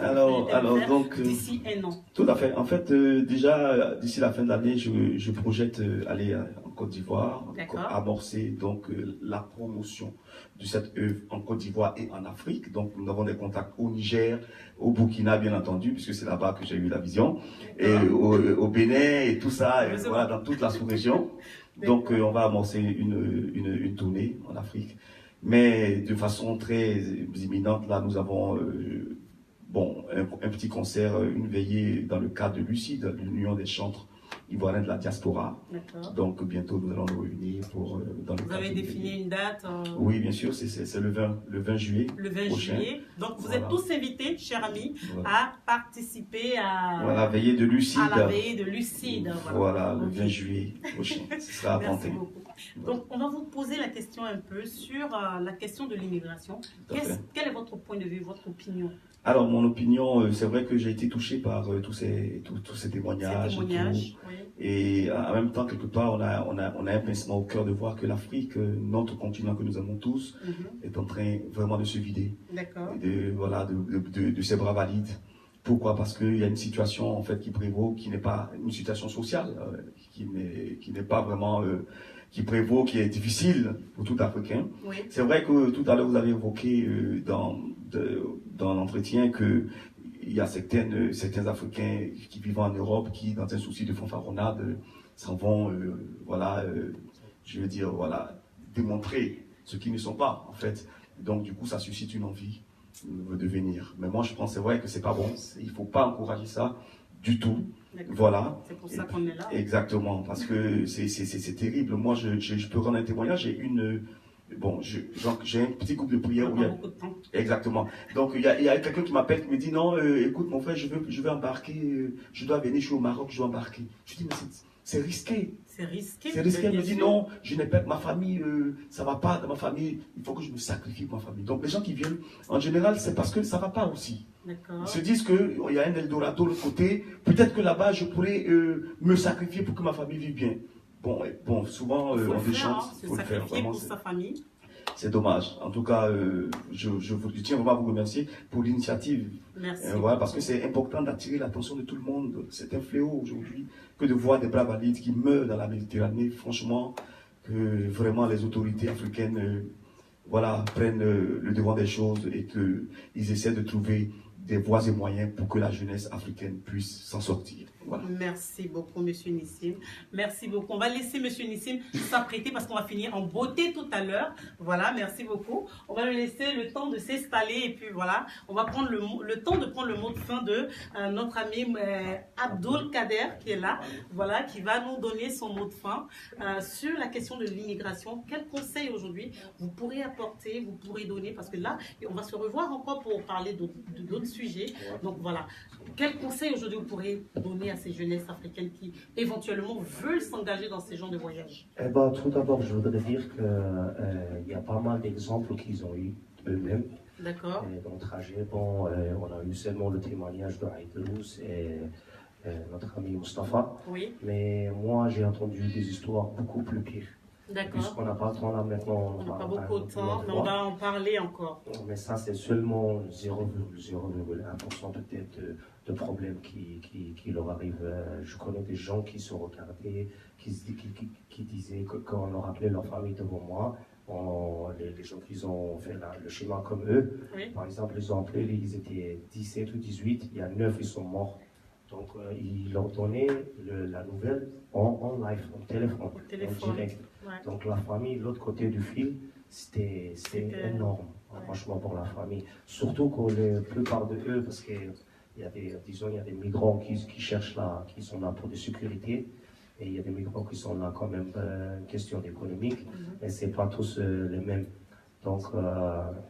faire donc, d'ici un an? tout à fait. En fait, déjà, d'ici la fin de l'année, je projette aller en Côte d'Ivoire, D'accord. amorcer donc la promotion de cette œuvre en Côte d'Ivoire et en Afrique. Donc, nous avons des contacts au Niger, au Burkina, bien entendu, puisque c'est là-bas que j'ai eu la vision, et au Bénin et tout ça, et voilà, dans toute la sous-région. Donc, on va amorcer une tournée en Afrique. Mais de façon très imminente, là, nous avons bon, un petit concert, une veillée dans le cadre de Lucide, l'Union des chantres ivoiriens de la diaspora. D'accord. Donc bientôt nous allons nous réunir pour dans le Vous cadre avez d'une défini veillée. une date Oui, bien sûr, c'est le 20 juillet. le 20 prochain. juillet. Donc vous Voilà. êtes tous invités, chers amis, Voilà. à participer à, Voilà, veillée de Lucide. à la veillée de Lucide. Voilà, le Ok. 20 juillet prochain. Ce sera à Merci Pantin. beaucoup. Donc, on va vous poser la question un peu sur la question de l'immigration. Tout à fait. Quel est votre point de vue, votre opinion? Alors, mon opinion, c'est vrai que j'ai été touché par tous ces témoignages. Ces et tout. témoignages, oui. Et en même temps, quelque part, on a un pincement au cœur de voir que l'Afrique, notre continent que nous aimons tous, Mhm. est en train vraiment de se vider D'accord. de ses bras valides. Pourquoi? Parce qu'il y a une situation en fait qui prévaut, qui n'est pas une situation sociale, qui n'est pas vraiment qui prévaut, qui est difficile pour tout Africain. Oui. C'est vrai que tout à l'heure vous avez évoqué dans l'entretien que il y a certains Africains qui vivent en Europe qui, dans un souci de fanfaronnade, s'en vont, je veux dire, voilà, démontrer ce qu'ils ne sont pas, en fait. Donc, du coup, ça suscite une envie de venir. Mais moi, je pense, c'est vrai que c'est pas bon. Il faut pas encourager ça du tout. D'accord. Voilà. C'est pour ça qu'on est là. Exactement, parce que c'est terrible. Moi, je peux rendre un témoignage. J'ai un petit groupe de prière On où il y a a... beaucoup de temps. Exactement. Donc, il y a quelqu'un qui m'appelle, qui me dit, non, écoute, mon frère, je vais embarquer, je dois venir, je suis au Maroc, je dois embarquer. Je dis, mais c'est risqué. C'est risqué. C'est risqué. Elle bien me dit, sûr. non, je n'ai pas ma famille, ça va pas dans ma famille, il faut que je me sacrifie pour ma famille. Donc, les gens qui viennent, en général, c'est parce que ça va pas aussi. D'accord. Ils se disent qu'il y a un Eldorado de l'autre côté, peut-être que là-bas, je pourrais me sacrifier pour que ma famille vive bien. Bon, souvent, Il faut on le faire, déchante, hein, il se faut le faire, sacrifier vraiment. pour sa famille. C'est dommage. En tout cas, je tiens vraiment à vous remercier pour l'initiative. Merci. Voilà, parce que c'est important d'attirer l'attention de tout le monde. C'est un fléau aujourd'hui que de voir des bras valides qui meurent dans la Méditerranée. Franchement, que vraiment les autorités africaines prennent le devant des choses et qu'ils essaient de trouver des voies et moyens pour que la jeunesse africaine puisse s'en sortir. Voilà. Merci beaucoup, Monsieur Nissim. Merci beaucoup. On va laisser Monsieur Nissim s'apprêter parce qu'on va finir en beauté tout à l'heure. Voilà, merci beaucoup. On va lui laisser le temps de s'installer et puis voilà, on va prendre le temps de prendre le mot de fin de notre ami Abdul Kader qui est là, voilà, qui va nous donner son mot de fin sur la question de l'immigration. Quel conseil aujourd'hui vous pourrez apporter, vous pourrez donner, parce que là, on va se revoir encore pour parler d'autres sujets. Donc voilà, quel conseil aujourd'hui vous pourrez donner à ces jeunesses africaines qui éventuellement veulent s'engager dans ces genres de voyages? Eh ben, tout d'abord, je voudrais dire qu'il y a pas mal d'exemples qu'ils ont eu eux-mêmes D'accord. dans le trajet. Bon, on a eu seulement le témoignage de Aïdrous et notre ami Mustapha. Oui, Mais moi, j'ai entendu des histoires beaucoup plus pires. d'accord. Puisqu'on n'a pas le temps là maintenant. On n'a pas beaucoup de temps, mais on va en parler encore. Mais ça, c'est seulement 0,01% peut-être de problèmes qui leur arrivent. Je connais des gens qui se regardaient, qui disaient que quand on leur appelait leur famille devant moi, les gens qui ont fait le schéma comme eux, Oui. par exemple, ils ont appelé, ils étaient 17 ou 18, il y a 9 qui sont morts. Donc, ils leur donnaient la nouvelle en live, en téléphone, en direct. Ouais. Donc, la famille, l'autre côté du fil, c'était énorme, Ouais. franchement, pour la famille. Surtout que la plupart de eux, parce qu'il y a des migrants qui cherchent là, qui sont là pour des sécurités, et il y a des migrants qui sont là quand même, question économique, mais ce n'est pas tous les mêmes. Donc,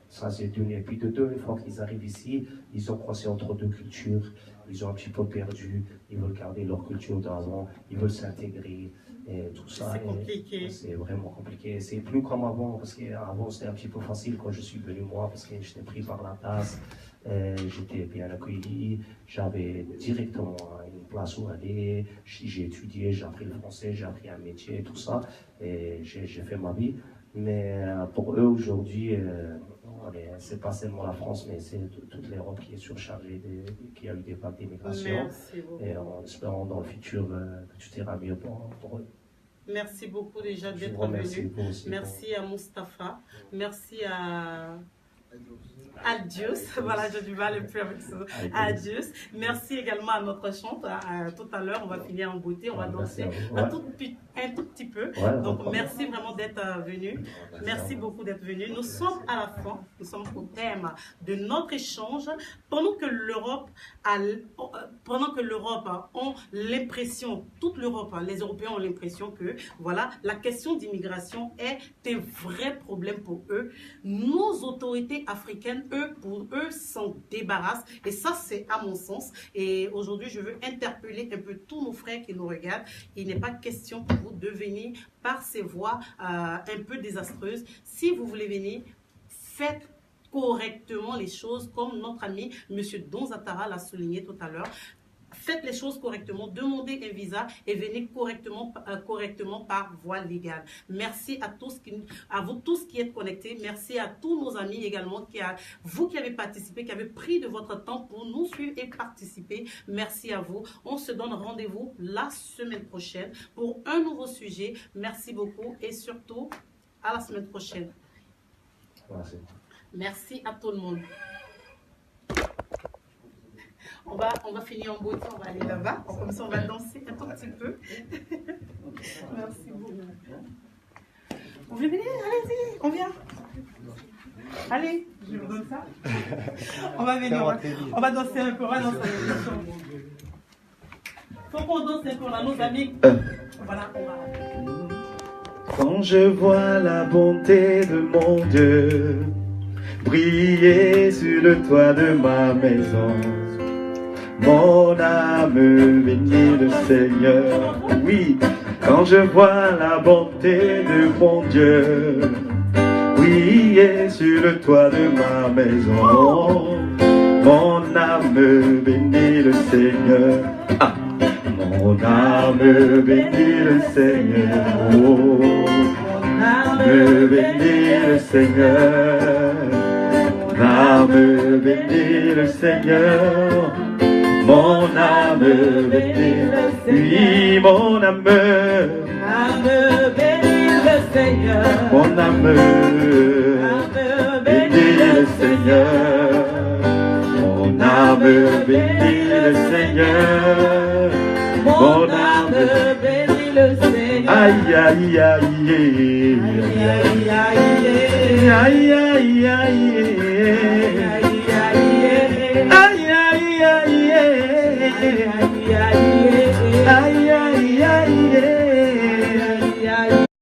ça c'est d'une. Et puis de deux, une fois qu'ils arrivent ici, ils sont coincés entre deux cultures, ils ont un petit peu perdu, ils veulent garder leur culture d'avant, ils veulent s'intégrer, et tout ça. C'est compliqué. C'est vraiment compliqué. C'est plus comme avant, parce qu'avant c'était un petit peu facile quand je suis venu moi, parce que j'étais pris par la tasse, j'étais bien accueilli, j'avais directement une place où aller, j'ai étudié, j'ai appris le français, j'ai appris un métier, tout ça, et j'ai fait ma vie. Mais pour eux aujourd'hui, c'est pas seulement la France, mais c'est toute l'Europe qui est surchargée, qui a eu des vagues d'immigration. Et en espérant dans le futur que tout ira mieux pour eux. Merci beaucoup déjà d'être venu. Merci à Mustapha. Merci à Adios, voilà, j'ai du mal un peu avec ça. Adios. Merci également à notre chante. Tout à l'heure, on va finir en beauté, on va danser un tout petit peu. Donc, merci vraiment d'être venu. Merci beaucoup d'être venu. Nous sommes à la fin, nous sommes au thème de notre échange. Pendant que l'Europe a l'impression, toute l'Europe, les Européens ont l'impression que, voilà, la question d'immigration est un vrai problème pour eux. Nos autorités africaines, pour eux, s'en débarrassent. Et ça, c'est à mon sens. Et aujourd'hui, je veux interpeller un peu tous nos frères qui nous regardent. Il n'est pas question pour vous de venir par ces voies un peu désastreuses. Si vous voulez venir, faites correctement les choses, comme notre ami M. Donzatara l'a souligné tout à l'heure. Faites les choses correctement, demandez un visa et venez correctement par voie légale. Merci à vous tous qui êtes connectés. Merci à tous nos amis également, vous qui avez participé, qui avez pris de votre temps pour nous suivre et participer. Merci à vous. On se donne rendez-vous la semaine prochaine pour un nouveau sujet. Merci beaucoup et surtout à la semaine prochaine. Merci. Merci à tout le monde. On va finir en beauté, on va aller là-bas. Comme ça, on va danser un tout petit peu. Merci beaucoup. Vous voulez venir? Allez-y, on vient. Allez, je vous donne ça. On va venir, on va danser un peu. Il faut qu'on danse un peu, on a nos amis. Voilà, on va. Quand je vois la bonté de mon Dieu briller sur le toit de ma maison, mon âme bénit le Seigneur. Oui, quand je vois la bonté de mon Dieu briller sur le toit de ma maison, mon âme bénit le Seigneur. Ah, mon âme bénit le Seigneur. Oh, mon âme bénit le Seigneur. Mon âme bénit le Seigneur. Mon âme bénit le Seigneur. Oui, mon âme bénit le Seigneur. Mon âme bénit le Seigneur. Mon âme bénit le Seigneur. Mon âme bénit le Seigneur. Aïe, aïe, aïe, aïe, aïe, aïe, aïe, aïe, aïe, aïe, aïe, aïe, aïe, aïe, aïe, aïe,